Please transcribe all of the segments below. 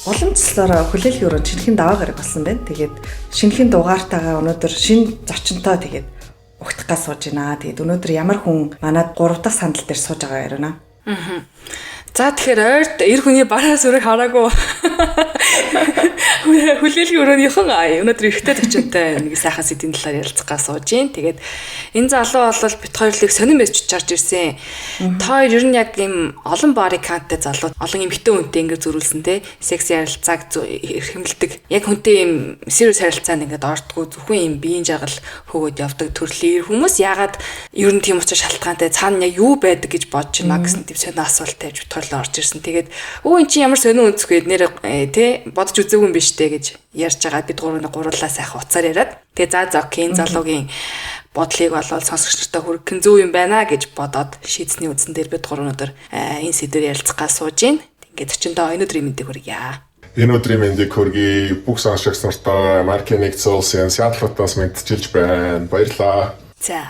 Уламжлалаараа хүлээлгийн өрөөнд шинэхэн даваа гараг болсон байна. Тэгээд шинэхэн дугаартайгаа өнөөдөр шинэ зочинтой тэгээд угтах гал сууж байна. Тэгээд өнөөдөр ямар хүн манад 3 дахь сандал дээр сууж байгаа ярина. За тэгэхээр ойрт эр хүний бараа сүрэг хараагүй хүлээлгийн өрөөнийхэн өнөөдөр ихтэй зочинтой нэг сайхан сэдвийн талаар ярилцах гал сууж гин. Тэгээд энэ залуу бол бит хоёрлыг сонирн мессеж чарж ирсэн. Та хоёр ер нь яг ийм олон барыг канттай залуу олон эмэгтэй хүнтэй ингэ зөрүүлсэн те секси харилцааг хэмэлдэг. Яг хүнтэй ийм serious харилцаанд ингээд ортгүй зөвхөн ийм биеийн жаргал хөгөөд явдаг төрлийн хүмүүс яагаад ер нь тийм учраас шалтгаантай цаана яг юу байдаг гэж бодож байна гэсэн тийм сонио асуулт тавьж бит орж ирсэн. Тэгээд өө эн чинь ямар сонио өнцгөөд нэр тэ бодож үзээгүй юм биш үү гэж ярьж байгаа. Бид гурлаа сайхан уцаар яриад. Тэгээд за окей энэ залуугийн бодлыг болол сонсогч нартай хүргэх зөв юм байна гэж бодоод шийдсэний үндсэн дээр бид өнөөдөр энэ сэдвээр ярилцгаа сууж гин. Ингээд очиндоо өнөөдрийн мэндийг хүргье. Энэ өдрийн мэндийг хүргэе. Бүх сонсогч нартай маркетинг цолсын Сиатлтаас мэдчилж байна. Баярлалаа. За.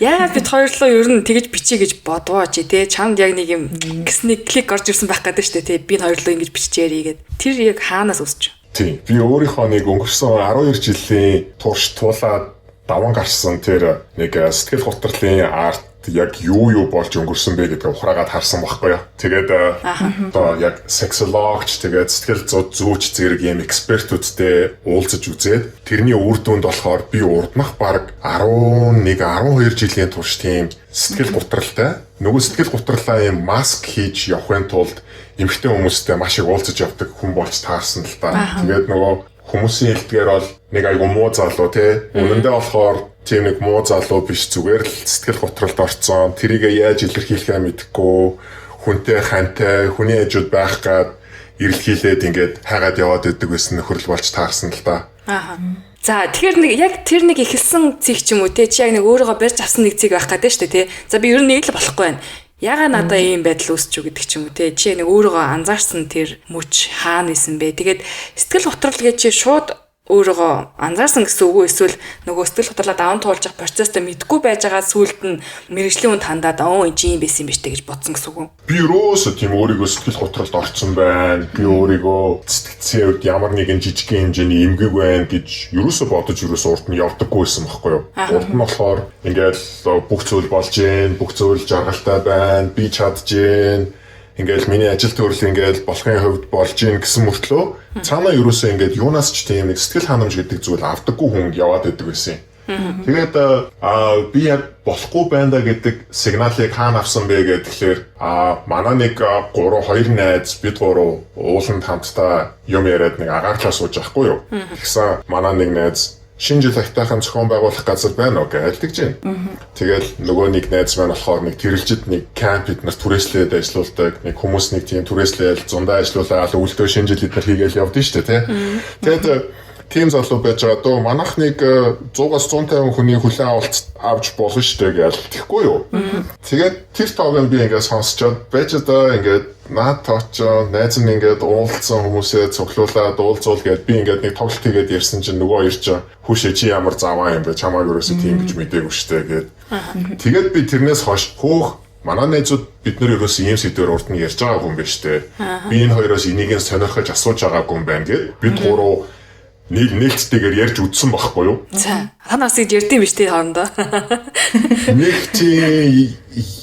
Яагаад бид хоёрлоо ер нь тэгэж бичиж гэж бодвооч тий. Чамд яг нэг юм гэсний клик орж ирсэн байх гэдэг шүү дээ тий. Би хоёрлоо ингэж биччихээрээ гээд. Тэр яг хаанаас үсч? Тий. Би өөрийнхөө нэг өнгөрсөн 12 жилийн турш туулаад даван гарсан тэр нэг сэтгэл готрлын арт яг юу болж өнгөрсөн бэ гэдгийг ухраагаад харсан байхгүй юу. Тэгээд одоо яг сексологч тэгээд сэтгэл зүйч зэрэг юм экспертүүдтэй уулзаж үзээд тэрний үр дүнд болохоор би урдмах баг 11-12 жилийн турш тийм сэтгэл готралтай нөгөө сэтгэл готролоо юм маск хийж явахын тулд эмэгтэй хүмүүстэй маш их уулзаж явдаг хүн болж таарсан л та. Тэгээд нөгөө хүмүүсийн хэлдгээр бол нэг айгу муу залуу тий. Үнэндээ болохоор тийм нэг муу залуу биш зүгээр л сэтгэл готролд орцсон. Тэрийг яаж илэрхийлэхээ мэдэхгүй хүнтэй хантай хүний хажууд байх гад ирэлхийлээд ингээд хайгаад яваад идэг гэсэн нөхөрл болж таарсан л та. За тэгэхээр нэг яг тэр нэг ихэлсэн цэг ч юм уу те чи яг нэг өөрийгөө барьж авсан нэг цэг байх гэдэг шүү дээ те. За би ер нь нэг л болохгүй байна. Ягаад надаа ийм байдал үүсч үү гэдэг ч юм уу те. Чи нэг өөрийгөө анзаарсан тэр мөч хаана исэн бэ? Тэгээд сэтгэл готрол гэж чи шууд өөрийгөө анзаарсан гэсэн үг үү эсвэл нөгөө сэтгэл готролоо даван туулж явах процесстэй мэдгүй байж байгаа сүулт нь мэрэгжлийн хүн тандаад энэ чинь юм байсан биз дээ гэж бодсон гэсэн үг үү? Би ерөөсөө тийм өөрийгөө сэтгэл готролд орсон байна. Би өөрийгөө сэтгцийн үед ямар нэгэн жижигхэн хэмжээний эмгэг байна гэж ерөөсөө бодож урд нь явдаггүй байсан байхгүй юу? Урд нь болохоор ингээл бүх зүйл болж гин, бүх зүйл жаргалтай байна, би чадж гин. Ингээл миний ажил төрөл ингээл болохын хувьд болж гин гэсэн мөртлөө цаанаа ерөөсөө ингээд юунаас ч тийм нэг сэтгэл ханамж гэдэг зүйл авдаггүй хүн яваад идэг байсан. Тэгээд би яг болохгүй байна да гэдэг сигналыг хаана авсан бэ гэхээр манай нэг 2 найз бид 3 ууланд хамтдаа юм яриад нэг агаарчлаа сууж байхгүй юу. Тэгсэн манай нэг найз шинэ жил ахтайхан зохион байгуулах газар байна уу гэж хэлдэг чинь. Тэгэл нөгөө нэг найз маань болохоор нэг тэрэлжид нэг камп эднэр түрээслээд ажиллаулдаг. Нэг хүмүүс нэг тийм түрээслээл зундаа ажиллаулаад өвлдөө шинэ жил эднэр хийгээл явдсан шүү дээ, тий. Тэгээд тийм залуу байж байгаа дөө манайх нэг 100-аас 150 хүний хүлээн авалт авч болно шүү дээ гэж тэгэхгүй юу. Тэгээд тэр тоог би ингээд сонсчоод байж одоо ингээд наад тоочоо найз нь ингээд уулзсан хүмүүсээ цуглуулад уулзуул гээд би ингээд нэг тоглолт хийгээд ярьсан чинь нөгөө хоёр ч хүүшээ чи ямар заваа юм бэ чамайг ерөөсөө тийм гэж мэдээгүй штэ гээд тэгээд би тэрнээс хойш хөөх манай найзууд бид нэр ерөөсөө ийм сэдвээр урд нь ярьж байгаагүй юм байна штэ би энэ хоёроос энийг нь сонирхож асууж байгаагүй юм байна гээд бид гурав нээлттэйгээр ярьж үдсэн байхгүй юу? За. Танаас гэж ярьдсан биз дээ хоорондоо. Нэг тийм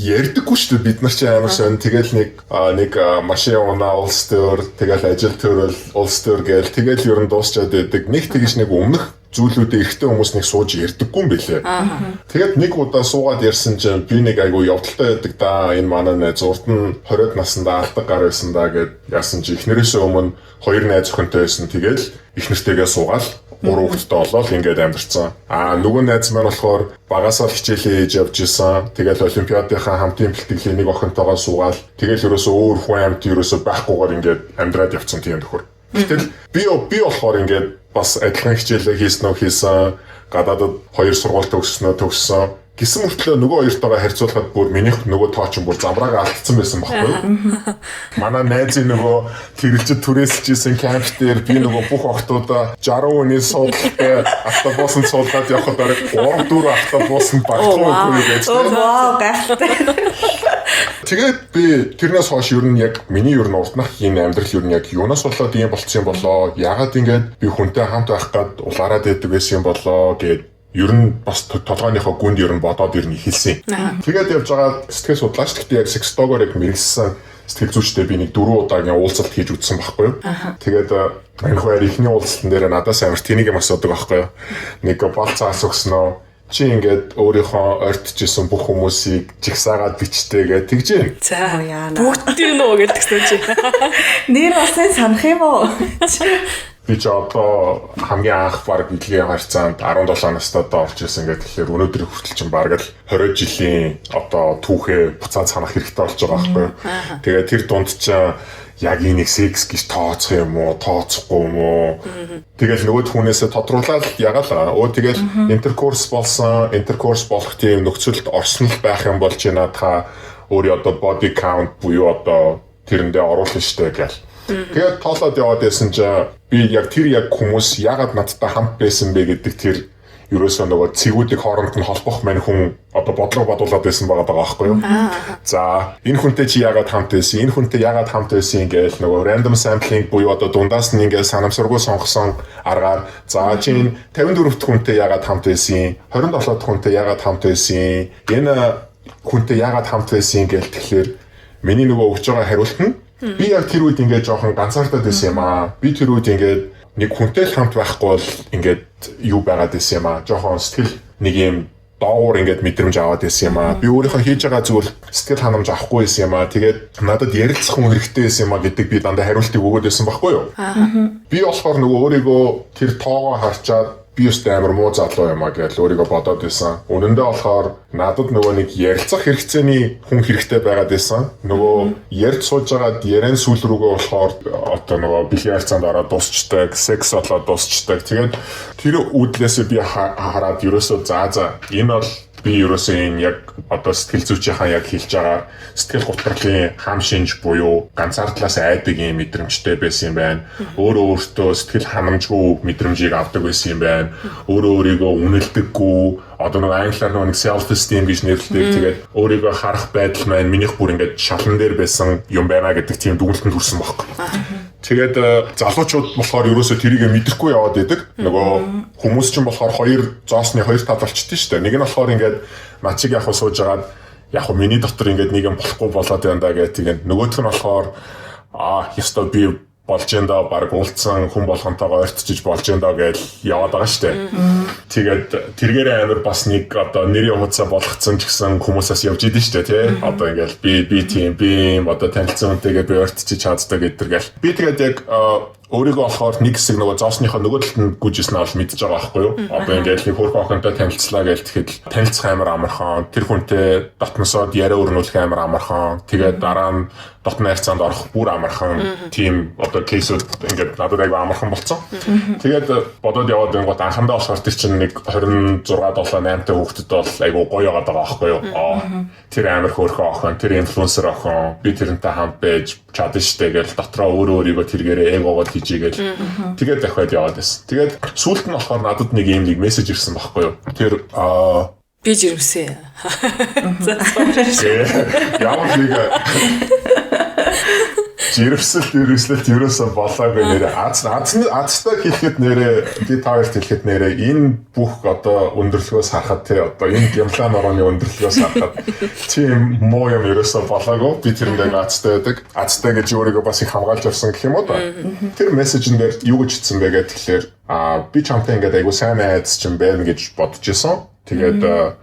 ярьдаггүй шүү дээ бид нар чи амар сон тэгэл нэг машин унаа улс төр тэгэл ажил төрөл улс төр гээл тэгэл ер нь дуусчаад байдаг. Нэг тэгж нэг өмнөх зүйлүүдээ эрэгтэй хүмүүс нэг сууж ярьдаггүй юм бэлээ. Тэгээд нэг удаа суугаад ярьсан чинь би нэг айгу явдалтай байдаг да. Энэ манай найз урд нь 20-д наснда алдаг гар байсан да гэд яасан чи эхнэрээсээ өмнө 2 найз охинтой байсан. Тэгэл эхнэртэйгээ суугаал 3 хүүхэдтэй болоод ингээд амьдэрсэн. Нөгөө найз маань болохоор багасаа хичээлээ хийж явж исэн. Тэгэл олимпиадынхаа хамтын бэлтгэлийн нэг охинтойгоо суугаал. Тэгэл ерөөсөө өөр хүн амьд ерөөсөө байхгүйгээр ингээд амьдраад явцсан тийм төхөр. Гэтэл би болохоор ингээд бас адилхан хичээлээ хийсэн. Гадаадад 2 сургууль төгссөн. Гэсэн мөртлөө нөгөө хоёртойгоо харьцуулахад бүр минийх нөгөө тоо чинь бүр замбраага алдсан байсан байхгүй. Манай найзын нөгөө тэрэлжид түрээсэлжсэн камп дээр би нөгөө бүх охтуудаа 60 хүний суудалтай автобусанд суулгаад явхад бараг 3-4 автобусанд багтахгүй гэж. Вау, гайхалтай. Тэгээд би тэрнээс хойш ер нь яг миний ер нь уртнах энэ амьдрал ер нь яг юунаас болоод ийм болцсон болоо. Ягаад ингэж би хүнтэй хамт байх гад улаарад байдаг байсан юм болоо гэд ер нь бас толгойнхоо гүнд ер нь бодоод ер нь хэлсэн. Тэгээд явж байгаа сэтгэл судлаач гэхдээ яг сексологоор яг мэрэгсэн сэтгэл зүйчтэй би нэг 4 удаагийн уулзалт хийж үзсэн байхгүй юу. Тэгээд энэ хоёр ихний уулзалтан дээр надаас амар тэнийг юм асуудаг байхгүй юу. Нэг болцоос өгснөө чи ингээд өөрийнхөө ойртожсэн бүх хүмүүсийг жигсаагаад бичтэйгээ тэгж юм. За яана. бүгдийг нөө гэдгсэн чи. Нэр бас санах юм уу? Би ч одоо хамгийн анх баг билгийн харьцаанд 17 настай орж ирсэн гэдэг тэгэхээр өнөөдөр хүртэл чинь баг л 20 жилийн одоо түүхээ буцаад санах хэрэгтэй болж байгаа байхгүй юу. Тэгээд тэр дунд чинь яг энийг секс гэж тооцох юм уу, тооцохгүй юм уу? Тэгэл нөгөө хүнээсээ тодруулаад ягаал. Тэгэл интеркорс болох тийм нөхцөлд орсон л байх юм бол чи наадха өөрийн одоо body count буюу одоо тэрэндээ оруулах штэ гэл. Тэгээд тоолоод яваад байсан чинь би яг хүмүүс ягаад надтай хамт байсан бэ гэдэг тэр ерөөсөө нөгөө цэгүүдийн хооронд нь холбох мань хүн одоо бодлого бодуулаад байсан байгаа байхгүй юу? За энэ хүнтэй чи ягаад хамт байсан? Энэ хүнтэй ягаад хамт байсан гээл нөгөө random sampling буюу одоо дундаас нь ингээл санамсаргүй сонгосон аргаар за чи 54 дахь хүнтэй ягаад хамт байсан? 27 дахь хүнтэй ягаад хамт байсан? Энэ хүнтэй ягаад хамт байсан гээл тэгэхээр миний нөгөө өгж байгаа хариулт нь би яг тэр үед ингээд жоохон ганцаардаад байсан юм аа. Би тэр үед ингээд нэг хүнтэй л хамт байхгүй бол ингээд юу байгаад байсан юм аа. Жоохон сэтгэл нэг юм доогуур ингээд мэдрэмж аваад байсан юм аа. Би өөрийнхөө хийж байгаа зүйл сэтгэл ханамж авахгүй байсан юм аа. Тэгээд надад ярилцах хүн хэрэгтэй байсан юм аа гэдэг би дандаа хариултыг өгөөд байсан байхгүй юу? Би болохоор нөгөө өөрийгөө тэр тоогоо харчаад би өстэй амар муу залуу юм аа гэж өөрийгөө бодоод байсан. Үнэндээ болохоор надад нөгөө нэг ярилцах хэрэгцээний хүн хэрэгтэй байгаад байсан. Нөгөө ярьж сууж байгаад яран сүүл рүүгээ болохоор одоо нөгөө бэлгийн харьцаанд ороод дуусчдаг, секс болоод дуусчдаг. Тэгээд тэр үдлээсээ би хараад ерөөсөө за энэ бол би ерөөсөө энэ яг одоо сэтгэл зүйчийнхаа яг хэлж байгаа сэтгэл гутралын хам шинж буюу ганцаардлаас айдаг юм мэдрэмжтэй байсан юм байна. Өөртөө сэтгэл ханамжгүй мэдрэмжийг авдаг байсан юм байна. Өөрийгөө үнэлдэггүй одоо нэг англиар нэг self esteem гэж нэрлэдэг. Тэгээд өөрийгөө харах байдал маань минийх бүр ингээд шалан дээр байсан юм байна гэдэг тийм дүгнэлтэнд хүрсэн байхгүй. Тэгээд залуучууд болохоор ерөөсөө тэрийг мэдрэхгүй яваад байдаг. Нөгөө хүмүүс ч юм болохоор зоосны хоёр тал болчихдээ шүү дээ. Нэг нь болохоор ингээд начиг яг сууж агаад яг миний дотор ингээд нэг юм болохгүй болоод байна да гэдэг. Тэгээд нөгөөх нь болохоор ёстой би болж энэ баг уулцсан хүн болгонтойгоо ойртчих болж энэ гэж яваад байгаа шүү дээ. Тэгээд тэргээр амар бас нэг одоо нэрийн хуудасаа болгоцсон ч гэсэн хүмүүсээс явж идэв шүү дээ тий. Одоо ингээл би одоо танилцсан хүнтэйгээ би ойртчих чаддаг гэдэр гэл. Би тэгээд яг өөрийгөө болохоор нэг хэсэг нөгөө зоосныхоо нөгөө талд нь гүйжсэн нь бол мэдж байгаа байхгүй юу? Одоо ингээд нэг хөрхөн охинтой танилцлаа гэж тэгэхэд танилцах амар амархан, тэр хүнтэй дотносоод яриа өрнүүлэх амар амархан, тэгээд дараа нь дотны харьцаанд орох бүр амархан тийм одоо кейсүүд ингээд надад айгүй амархан болцсон. Тэгээд бодоод яваад байнгут анхандаа болохоор тэр чинь нэг 26 7 8 хүүхдэд бол айгүй гоё яваад байгаа байхгүй юу? Тэр амар хөрхөн охин, тэр инфлюенсер охин, би тэрнтэй хамт байж чадна штэ гэж дотроо өөрийгөө тэргээрээ эгогоо хийжээгээл тэгээд дахиад яваад байсан. Тэгээд сүүлд нь болохоор надад нэг юм мессеж ирсэн байхгүй юу? Тэр би жирэмсэн. Ямар нэг жирэмсэлт ерөөсөө болоогүй нэрээ азтай хэлэхэд нэрээ би таарт хэлэхэд нэрээ энэ бүх одоо өндөрлөгөөс харахад тий одоо энэ гямлан орооны өндөрлөгөөс харахад тийм муу юм ерөөсөө болоогүй би тэрэндээ азтай байдаг. Азтай гэж өөрийгөө бас их хамгаалж авсан гэх юм уу да. Тэр мессежэн дээр юу гэж хэлсэн бэ гэхээр би чамтай ингээд айгу сайн айц чинь байна гэж бодож исэн. Тэгээд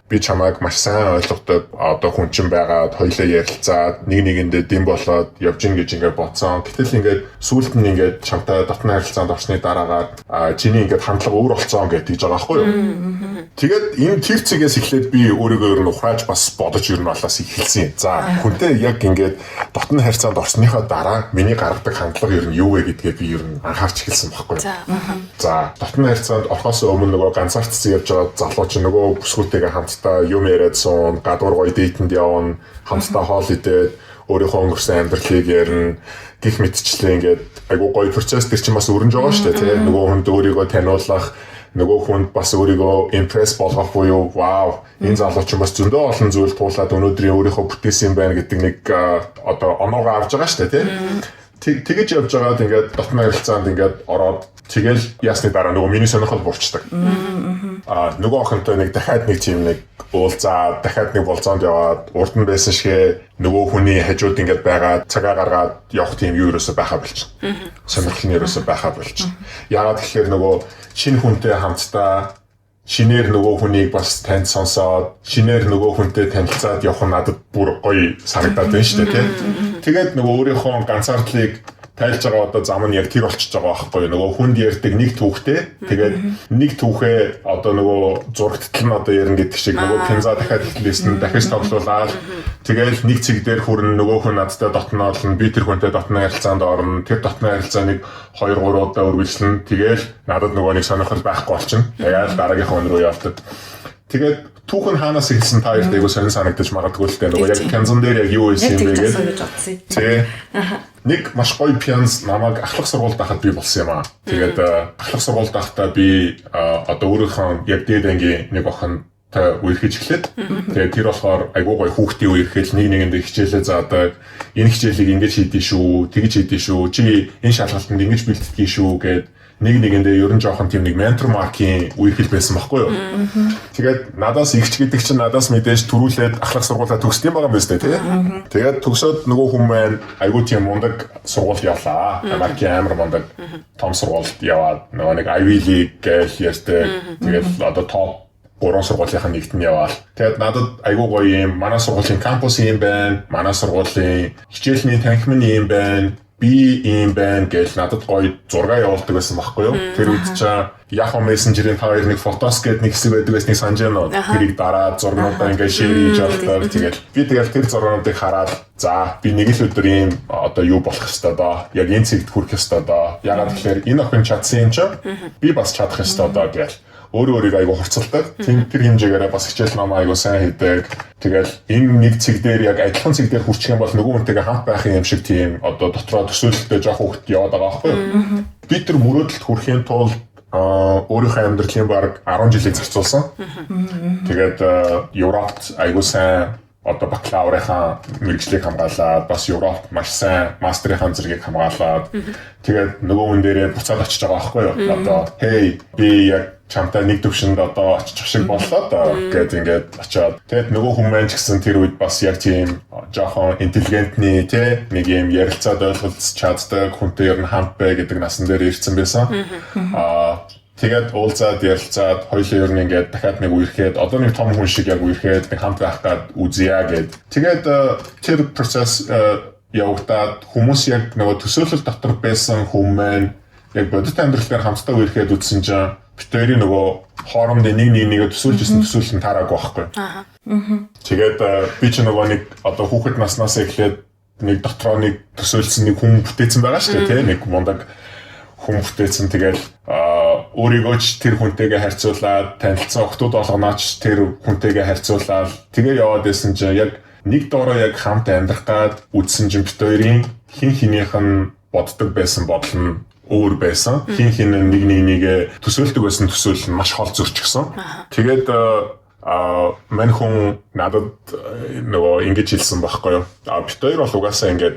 би чамайг маш сайн ойлгодог одоо хүн чинь байгаад хоёлаа ярилцаад нэг нэгэндээ дэм болоод явж гин гэж ингээд бодсон. Гэтэл ингээд сүүлд нь ингээд чамтай дотны харилцаанд орсны дараагаар чиний ингээд хандлага өөр болцсон гэж тэгж байгаа байхгүй юу? Тэгээд энэ тэр цэгээс эхлээд би өөрийгөө ер нь ухрааж бас бодож ер нь балаас эхэлсэн. За хүнтэй яг ингээд дотны харилцаанд орсныхаа дараа миний гаргадаг хандлага ер нь юу вэ гэдгээ би ер нь анхаарч эхэлсэн байхгүй юу? За дотны харилцаанд орохоос өмнө нөгөө ганцаарцсан явж байгаа залуу чинь нөгөө нөгөө бүсгүүтэйгээ хамтдаа юм яриад суун, гадуур гоё дейтэнд явна, хамтдаа хоол идээд өөрийнхөө өнгөрсөн амьдралыг ярина гих мэтчлээ ингээд айгуу гоё процесс төр чинь бас өрнөж байгаа шүү дээ тийм нөгөө хүнд өөрийгөө таниулах нөгөө хүнд бас өөрийгөө импресс болгох буюу вау энэ залуу чинь бас зөндөө олон зүйл туулаад өнөөдрийн өөрийнхөө бүтээсэн юм байна гэдэг нэг одоо оноогоо авч байгаа шүү дээ тийм тэгэж явж байгаад ингээд дотны харилцаанд ингээд ороод тэгэл ясны дараа нөгөө миний сонирхол буурчдаг. Нөгөө охинтой нэг дахиад нэг тийм нэг уулзаад дахиад нэг болцоонд яваад урд нь байсан шигэ нөгөө хүний хажууд ингээд байгаа цагаа гаргаад явах тийм юу ерөөсө байхаа болчихно. Сонирхол нь ерөөсө байхаа болчихно. Яагаад гэхээр нөгөө шинэ хүнтэй хамтдаа шинээр нөгөө хүнийг бас танд сонсоод шинээр нөгөө хүнтэй танилцаад явах нь надад бүр гоё санагдаад байна шүү дээ тийм. Тэгээд нөгөө өөрийнхөө ганцаардлыг тайлж байгаа одоо зам нь яг тэр болчихж байгаа байхгүй юу нөгөө хүнд ярьдаг нэг түүхтэй тэгээд нэг түүхээ одоо нөгөө зурагттал нь одоо ярина гэдэг шиг нөгөө пенза дахиад хэлсэн дахиж тоглуулаад тэгээд нэг цэг дээр хүрэн нөгөө хүн надтай дотноолно би тэр хүнтэй дотны харилцаанд орно тэр дотны харилцааныг 2-3 удаа үргэлжлэн тэгээд надад нөгөө нэг сонирхол байхгүй болчихно тэгээд дараагийн хүн рүү явдаг тэгээд түүх нь хаанаас ирсэн та хоёрт айгуу сонир санагдаж магадгүй л дээ нөгөө яг пензон дээр яг юу байсан юм бэ гэдэг нэг маш гоё пианс намайг ахлах сургуульд байхад би болсон юм аа. Тэгээд ахлах сургуульд байхдаа би одоо өөрийнхөө яг дээд ангийн нэг охинтой үерхэж эхлээд тэгээд тэр болохоор айгуу гоё хүүхдийн үерхэл нэг нэгэндээ хичээлээ заадаг. Энэ хичээлийг ингэж хийдэж шүү, тэгж хийдэж шүү. Чи энэ шалгалтанд ингэж бэлтгэж шүү гэд нэг нэгэндээ ерөн жоохон тийм нэг ментор маркийн үерхэл байсан байхгүй юу. Тэгээд надаас игч гэдэг чинь надаас мэдээж төрүүлээд ахлах сургуулаа төгсдөг юм байгаа юм байна тийм. Тэгээд төгсөөд нөгөө хүмүүс айгуу тийм мундаг сургууль явлаа. Маркийн амар мундаг том сургуульд яваад нөгөө нэг Ivy League гэж ярьдаг. Тэгээд одоо топ 3 сургуулийн нэгт нь яваал. Тэгээд надад айгуу гоё юм. Манай сургуулийн кампус юм байна. Манай сургуулийн хичээлний танхимын юм байна. Би ийм байна гэж надад гоё зураг явуулдаг байсан байхгүй юу? Тэр үед чаа Yahoo Messenger-ийн та хоёр нэг фотос гэдэг нэг хэсэг байдаг байсныг санаж байна уу? Тэрийг дараад зургуудаа ингээд share хийж авдаг. Тэгээд тэр зургуудыг хараад за би нэг л өдөр ийм одоо юу болох ёстой доо. Яг энэ цэгт хүрэх ёстой доо. Яагаад гэхээр энэ охин чадсан юм чинь би бас чадах ёстой доо гэж өөрөө айгу хурцлдаг. Тэр хэмжээгээр бас хичээл ном айгу сайн хийдэг. Тэгэл энэ нэг цэг дээр яг адилхан цэг дээр хүрчих юм бол нөгөө хүнтэйгээ хамт байх юм шиг тийм одоо дотроо төсөөлөлтөй жоох хөвгт яваад байгаа байхгүй юу? Би тэр мөрөөдөлд хүрэхийн тулд өөрийнхөө амьдралын баг 10 жилийг зарцуулсан. Тэгээд Европт айгу сайн одоо бакалаврынхаа мэргэжлийг хамгаалаад бас Европт маш сайн мастрынхаа зэргийг хамгаалаад тэгээд нөгөө хүн дээрээ буцаад очиж байгаа байхгүй юу? Одоо hey би яг чамтай нэг төвшөнд одоо очих шиг боллоо да гэд ингээд очиод тэгээд нөгөө хүмүүс ч гэсэн тэр үед бас яг тийм жоохон интеллигентний те нэг юм ярилцаад ойлголцож чаддаг хүнтэй ер нь хамт бай гэдэг насан дээр ирсэн байсан. Тэгээд уулзаад ярилцаад хоёулаа ер нь ингээд дахиад нэг үерхэд одоо нэг том хүн шиг яг үерхэд нэг хамт байх гад үзье гэд. Тэгээд тэр процесс явагдаад хүмүүс яг нөгөө төсөөлөл дотор байсан хүмүүс яг бодит амьдралаар хамтдаа үерхэд үзсэн чинь бид хоёрын нөгөө хоорондын нэг төсөөлж ирсэн төсөөлөл нь таараагүй байхгүй. Тэгээд би ч нөгөө нэг одоо хүүхэд наснаас эхлээд нэг дотроо нэг төсөөлсөн нэг хүн бүтээсэн байгаа шүү дээ тийм нэг мундаг хүн бүтээсэн тэгээд өөрийгөө ч тэр хүнтэйгээ харьцуулаад танилцсан охтууд болгонооч тэр хүнтэйгээ харьцуулаад тэгээ яваад байсан чинь яг нэг доороо яг хамт амьдрах гад үдсэн чинь бид хоёрын хин хинийх нь боддог байсан бодол нь өөр байсан. Хин хин нэгээ төсөөлдөг байсан төсөөлөл нь маш хол зөрчихсөн. Тэгээд мань хүн надад нөгөө ингэж хэлсэн байхгүй юу? Бид хоёр бол угаасаа ингээд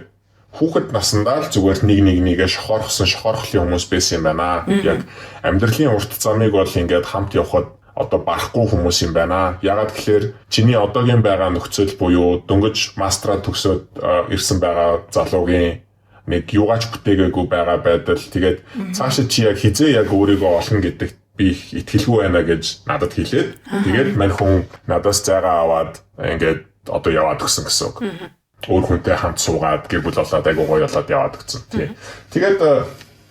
хүүхэд насандаа л зүгээр нэгээ шохорхлын хүмүүс байсан юм байна. Яг амьдралын урт замыг бол ингээд хамт явхад одоо барахгүй хүмүүс юм байна. Ягаад гэхээр чиний одоогийн байгаа нөхцөл буюу дөнгөж мастера төгсөөд ирсэн байгаа залуугийн нэг юугаач бүтээгээгүй байгаа байдал тэгээд цаашаа чи яг хизээ яг өөрийгөө олно гэдэгт би итгэлгүй байна гэж надад хэлээд тэгээд мань хүн надаас зайгаа аваад ингээд одоо яваад өгсөн гэсэн үг. Өөр хүнтэй хамт суугаад гэр бүл болоод айгуу гоё болоод яваад өгсөн. Тэгээд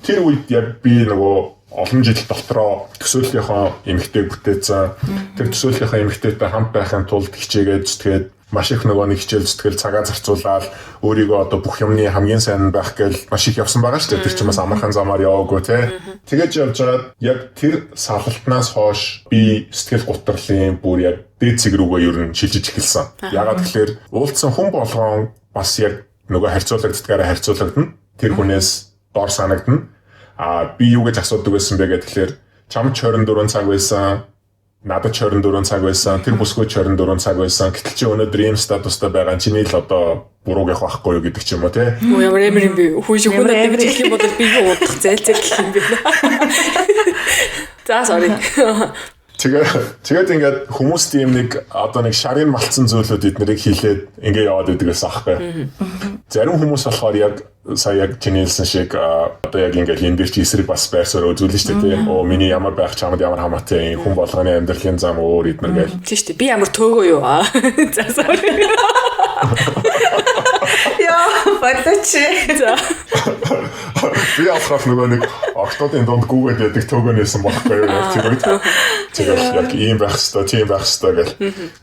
тэр үед яг би нөгөө олон жил дотроо төсөөллийнхөө эмэгтэйг бүтээсэн. Тэр төсөөллийнхөө эмэгтэйтэй хамт байхын тулд хичээгээд зүтгээд маш их нөгөө нэг хичээл зүтгэл цагаа зарцуулаад өөрийгөө одоо бүх юмны хамгийн сайн байх гэж маш их явсан байгаа шүү дээ. Тэр чинь бас амархан замаар яваагүй те. Тэгэж явж байгаад яг тэр салалтнаас хойш би сэтгэл гутралын бүр яг дээд цэг рүүгээ ер нь шилжиж эхэлсэн. Ягаад гэхээр уулзсан хүн болгон бас яг нөгөө харьцуулагддгаараа харьцуулагдана. Тэр хүнээс дор санагдана. Би юу гэж асуудаг байсан бэ гэхээр чамд 24 цаг байсан, надад 24 цаг байсан, тэр бүсгүй 24 цаг байсан. Гэтэл чи өнөөдөр ийм статустай байгаа чиний л одоо бурууг явах байхгүй юу гэдэг ч юм уу те. Ямар юм би хүйш хүнээд гэж хэлэх юм бол би юу удах зайлцэл гэх юм бэ. За sorry. Тэгээд ингээд хүмүүст ийм нэг одоо нэг шарын малцсан зүйлүүд эднэрийг хийлээд ингээ яваад идэг гэсэн аахгүй. Зарим хүмүүс болохоор яг сая яг чиний хэлсэн шиг одоо яг ингээд энэ дээр чи эсрэг бас байрсаар үзүүлнэ шүү дээ тийм. Оо миний ямар байх чамд ямар хамаатай хүн болгоны амьдралын зам өөр эднэр гээл. Тийм шүү дээ. Би ямар төөгөө юу. За sorry. Яа, батч. За. Би ахрах нөгөө нэг октодын донд гүгээд яадаг төөгөнөөсөн болохгүй юу тэр үед. Тэгээд яг ийм байх хэвээр, тийм байх хэвээр гэл.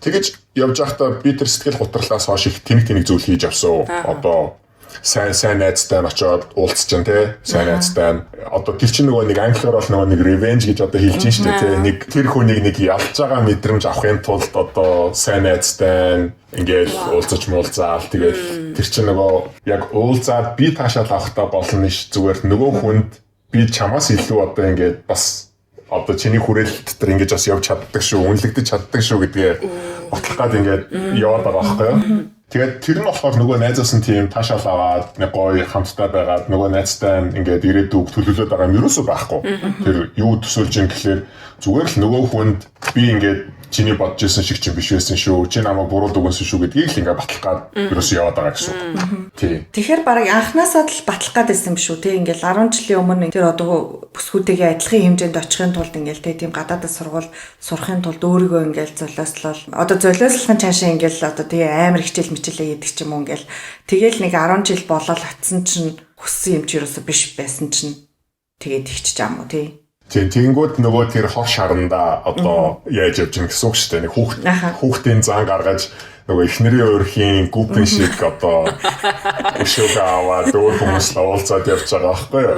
Тэгэж явж байхдаа би тэр сэтгэл гутралаас хойш их тэнэг зүйл хийж авсан. Одоо сайн найзтай нь очиод уулзчихсан тий. Сайн найзтай нь одоо тэр чинь нөгөө нэг англиар бол нөгөө нэг revenge гэж одоо хэлж шүү дээ тий. Нэг тэр хүнийг нэг ялж байгаа мэдрэмж авахын тулд одоо сайн найзтай ингээл уулзаж муулзаал тэгээд тэр чинь нөгөө яг уулзаад би таашаал авахтаа болно ш зүгээр нөгөө хүнд би чамаас илүү одоо ингээд бас одоо чиний хүрээлэл дотор ингэж бас явж чаддаг шүү, үнэлэгдэж чаддаг шүү гэдгээ батлах гад ингээд яваад байгаа байхгүй юу. Тэгээд тэр нь болохоор нөгөө найзаас нь тийм таашаал аваад нэг гоё хамтдаа байгаад нөгөө найзтай ингээд ирээдүг төлөвлөд байгаа юм ерөөсөө байхгүй. Тэр юу төсөөлж юм гэхэлэр зүгээр л нөгөө хүнд би ингээд чиний бодож ирсэн шиг чинь биш байсан шүү. Чи намайг буруу дүгнсэн шүү гэдгийг л ингээд батлах гад ерөөсөө яваад байгаа гэсэн үг. Тийм. Тэгэхээр бараг анханасаа л батлах гад байсан юм шүү. Тэ ингээл 10 жилийн өмнө тэр одоо бүсгүйтэйгээ адилхан хэмжээнд очихын тулд ингээл тэ тийм гадаадд сургууль сурахын тулд өөрийгөө ингээл золиослол одоо золиослохын цаашаа ингээл одоо тэгээ амар хичээл мичээлээ хийдэг ч юм уу ингээл тэгээл нэг 10 жил болоод атсан чинь хүссэн юм чи ерөөсөө биш байсан чинь тэгээд ихчих юм уу тий. Тэгэнгүүт нөгөө тэр хор шаранда одоо яаж явж гин гэсэн үг шүү дээ. Нэг хүүхдийн зан гаргаж нөгөө эхнэрийн өөрхийн гүбэн шиг одоо өшөөг аваад өөр хүмүүстэй уулзаад явж байгаа байхгүй юу?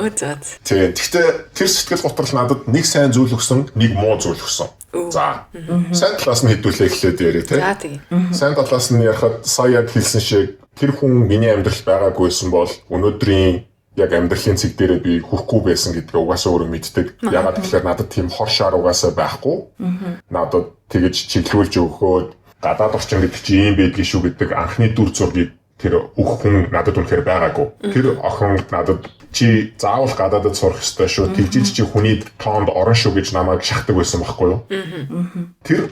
Тийм. Гэхдээ тэр сэтгэл готрол надад нэг сайн зүйл өгсөн, нэг муу зүйл өгсөн. За. Сайн талаас нь хэдүүлээ эхлээд яриа тий. За тийм. Сайн талаас нь ярахад сая яг хэлсэн шиг тэр хүн миний амьдрал байгаагүйсэн бол өнөөдрийн яг амьдралын цэг дээрээ би хүрэхгүй байсан гэдгээ угаасаа өөрөө мэддэг. Ягаад гэвэл надад тийм хор шар угаасаа байхгүй. Надад тэгэж чиглүүлж өгөхөөд гадаад орчин гэдэг чи юм байдгийг шүү гэдэг анхны дүр зургийг тэр өөх хүн надад үнэхээр байгаагүй. Тэр охин надад чи заавал гадаадд сурах ёстой шүү. Тэгжиж чи хүний тоонд орно шүү гэж намайг шахдаг байсан байхгүй юу? Тэр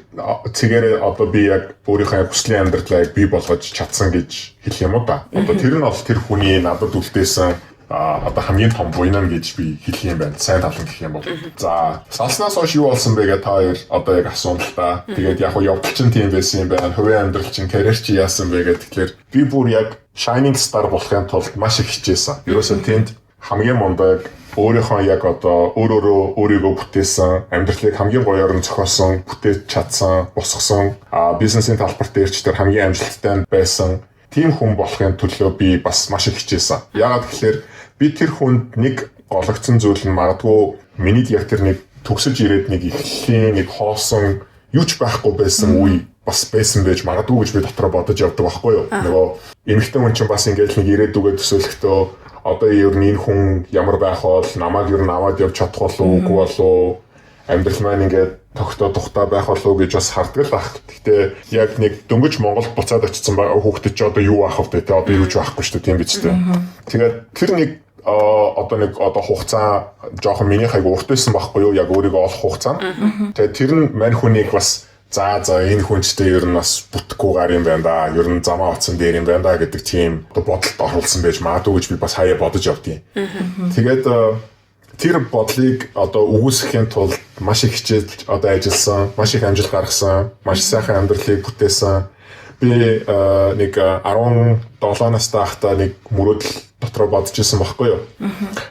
цэгээрээ одоо би яг өөрийнхөө хүслийн амьдралаа бий болгож чадсан гэж хэлэх юм уу да. Одоо тэр нь бол тэр хүний надад үлдээсэн одоо хамгийн том буйнаа гэж би хэлэх юм байна. Сайн тал нь гэх юм бол. За, салснаас хойш юу болсон бэ гэж та хоёр одоо яг асуун л та. Тэгээд яг явдал чинь тийм байсан юм байна. Хувийн амьдрал чинь карьер чи яасан бэ гэдэг. Тэгэхээр би бүр яг shining star болохын тулд маш их хичээсэн. Ерөөсөө тэнд хамгийн мундаг өөрийнхөө яг одоо өөрийгөө бүтээсэн, амьдралыг хамгийн гоёор нь зохиосон, бүтээж чадсан, босгосон, бизнесийн талбарт дээрч тэр хамгийн амжилттай байсан тийм хүн болохын төлөө би бас маш их хичээсэн. Яагаад гэхээр би тэр хүнд нэг гологдсон зүйл нь магадгүй миний яг тэр нэг төгсөж ирээд нэг ихлийн нэг хоосон юу ч байхгүй байсан үе бас байсан байж магадгүй гэж би дотроо бодож явдаг байхгүй юу. Нөгөө эмэгтэй хүн чинь бас ингээд нэг ирээдүгээ төсөөлөхдөө одоо ер нь энэ хүн ямар байх бол намайг ер нь аваад явж чадах болов уу үгүй болов уу амьдрал маань ингээд тогтоо тухтай байх болов уу гэж бас хардаг л баг. Гэхдээ яг нэг дөнгөж Монголд буцаад очсон хүүхдэд ч одоо юу авах вэ те одоо юу ч байхгүй шүү дээ тийм биз дээ. Тэгээд тэр нэг одоо хугацаа жоохон миний хайг урт байсан байхгүй юу яг өөрийгөө олох хугацаа. Тэгээд тэр нь мань хүнийг бас за энэ хүнчтэй ер нь бас бүтэхгүйгээр юм байна да. Ер нь замаа утсан дээр юм байна да гэдэг тийм одоо бодолд оруулсан байж магадгүй гэж би бас хаяа бодож явдیں۔ Тэгээд тэр бодлыг одоо үгүйсэхийн тулд маш их хичээж одоо ажилласан, маш их амжилт гаргасан, маш сайхан амьдралыг бүтээсэн. Би нэг 17 настай байхдаа нэг мөрөөдөл дотроо бодож ирсэн байхгүй юу.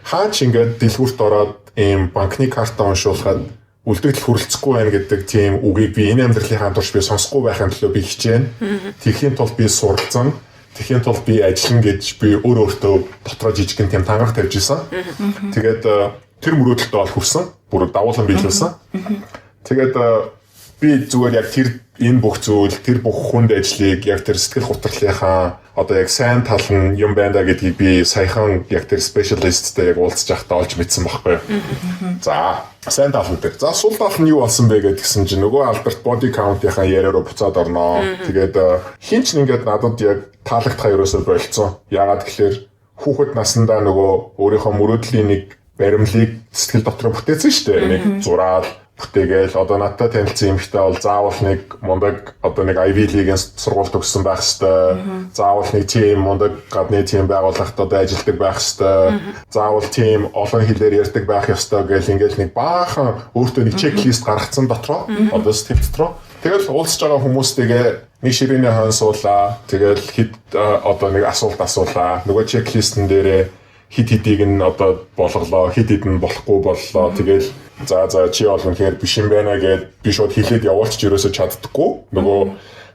Хаач ингээд дэлгүүрт ороод ийм банкны карта уншуулахад үлдэгдэл хүрэлцэхгүй байна гэдэг тийм үгийг би энэ амьдралынхаа турш би сонсохгүй байхын төлөө би хичээнэ. Тэхийн тулд би суралцсан. Тэхийн тулд би ажиллана гэж би өөртөө дотроо жижигэн тийм тангараг тавьж исэн. Тэгээд тэр мөрөөдөлтөд бол хүрсэн. Бүр давуулан биелүүлсэн. Тэгээд би зүгээр яг тэр энэ бүх зүйл тэр бүх хүнд ажлыг яг тэр сэтгэл хөдлөлийнхаа одоо яг сайн тал нь юм байна гэдгийг би саяхан яг тэр спешиалисттэй яг уулзж байхдаа олж мэдсэн байхгүй. За сайн тал нь тэр. За сул тал нь юу болсон бэ гэдгсэн чинь нөгөө Альберт Body Count-ийнхаа яриараа буцаад орноо. Тэгээд хинч ингээд надад яг таалагдхаа ерөөсөө болцсон. Яагаад гэхээр хүүхэд наснда нөгөө өөрийнхөө мөрөөдлийн нэг баримлыг сэтгэл дотор бүтээсэн шүү дээ. Нэг зураад бүтээгээл одоо надтай танилцсан эмэгтэй бол заавал нэг мундаг одоо нэг Ivy League-ийн сургууль төгссөн байх хэвээр. Заавал нэг тийм мундаг гадны тийм байгууллагад одоо ажилладаг байх хэвээр. Заавал тийм олон хэлээр ярьдаг байх ёстой гэл ингээл нэг баахан өөртөө нэг чеклист гаргацсан дотроо одоо сэтгэл дотроо. Тэгэл уулзж байгаа хүмүүстэйгээ нэг ширээний хон суулаа. Тэгэл хэд одоо нэг асуулт асуулаа. Нөгөө чеклистэн дээрээ хит хитийг нь одоо болголоо, хит хит нь болохгүй боллоо. Тэгэл за чи бол үнэхээр биш юм байна гэд би шууд хэлээд явуулчих ерөөсөө чаддаггүй. Нөгөө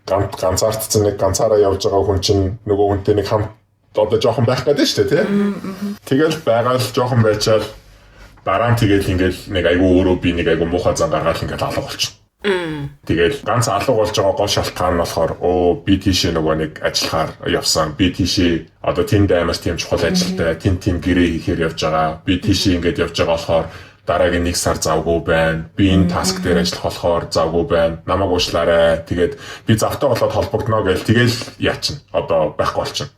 ганцаардсан нэг ганцаараа явж байгаа хүн чинь нөгөө хүнтэй нэг хамт одоо жоохон байх гэдэг шүү дээ, тий. Тэгэл байгаа л жоохон байчаал дараа нь тэгэл ингээл нэг айгүй өөрөө би нэг айгүй муухай зан гаргаад ингээл алга болчих. Тэгэл ганц алга болж байгаа гол шалтгаан нь болохоор би тийшээ нөгөө нэг ажиллахаар явсан. Би тийшээ одоо тэнд амар тийм чухал ажилтай тэн гэрээ хийхээр явж байгаа. Би тийшээ ингээд явж байгаа болохоор дараагийн 1 сар завгүй байна. Би энэ таск дээр ажиллах болохоор завгүй байна. Намайг уушлаарай. Тэгээд би завтай болоод холбогдно гэл тэгэл яачин. Одоо байхгүй болчихно.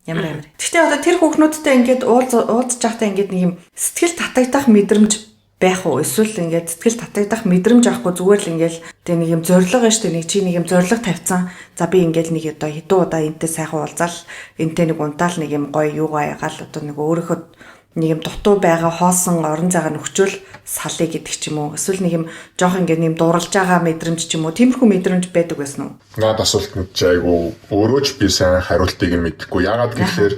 Ямар. Гэхдээ одоо тэр хүүхнүүдтэй ингээд уулзж байхдаа ингээд нэг юм сэтгэл татагдах мэдрэмж байх уу? Эсвэл ингээд сэтгэл татагдах мэдрэмж авахгүй зүгээр л ингээд тэг нэг юм зориг байна шүү дээ. Нэг чи нэг юм зориг тавьсан. За би ингээд нэг одоо хэдэн удаа энтэй сайхан уулзаал энтэй нэг унтаал нэг юм гоё юугаа ягаал одоо нэг өөрийнхөө нэг юм дутуу байгаа хоосон орон зайгаа нөхчөөл салъя гэдэг ч юм уу. Эсвэл нэг юм жоох ингээд нэм дууралж байгаа мэдрэмж ч юм уу. Тиймэрхүү мэдрэмж байдаг байсан уу? Наад асуултанд ч айгу өөрөө ч би сайн хариултыг нь мэдэхгүй. Яагаад гэхээр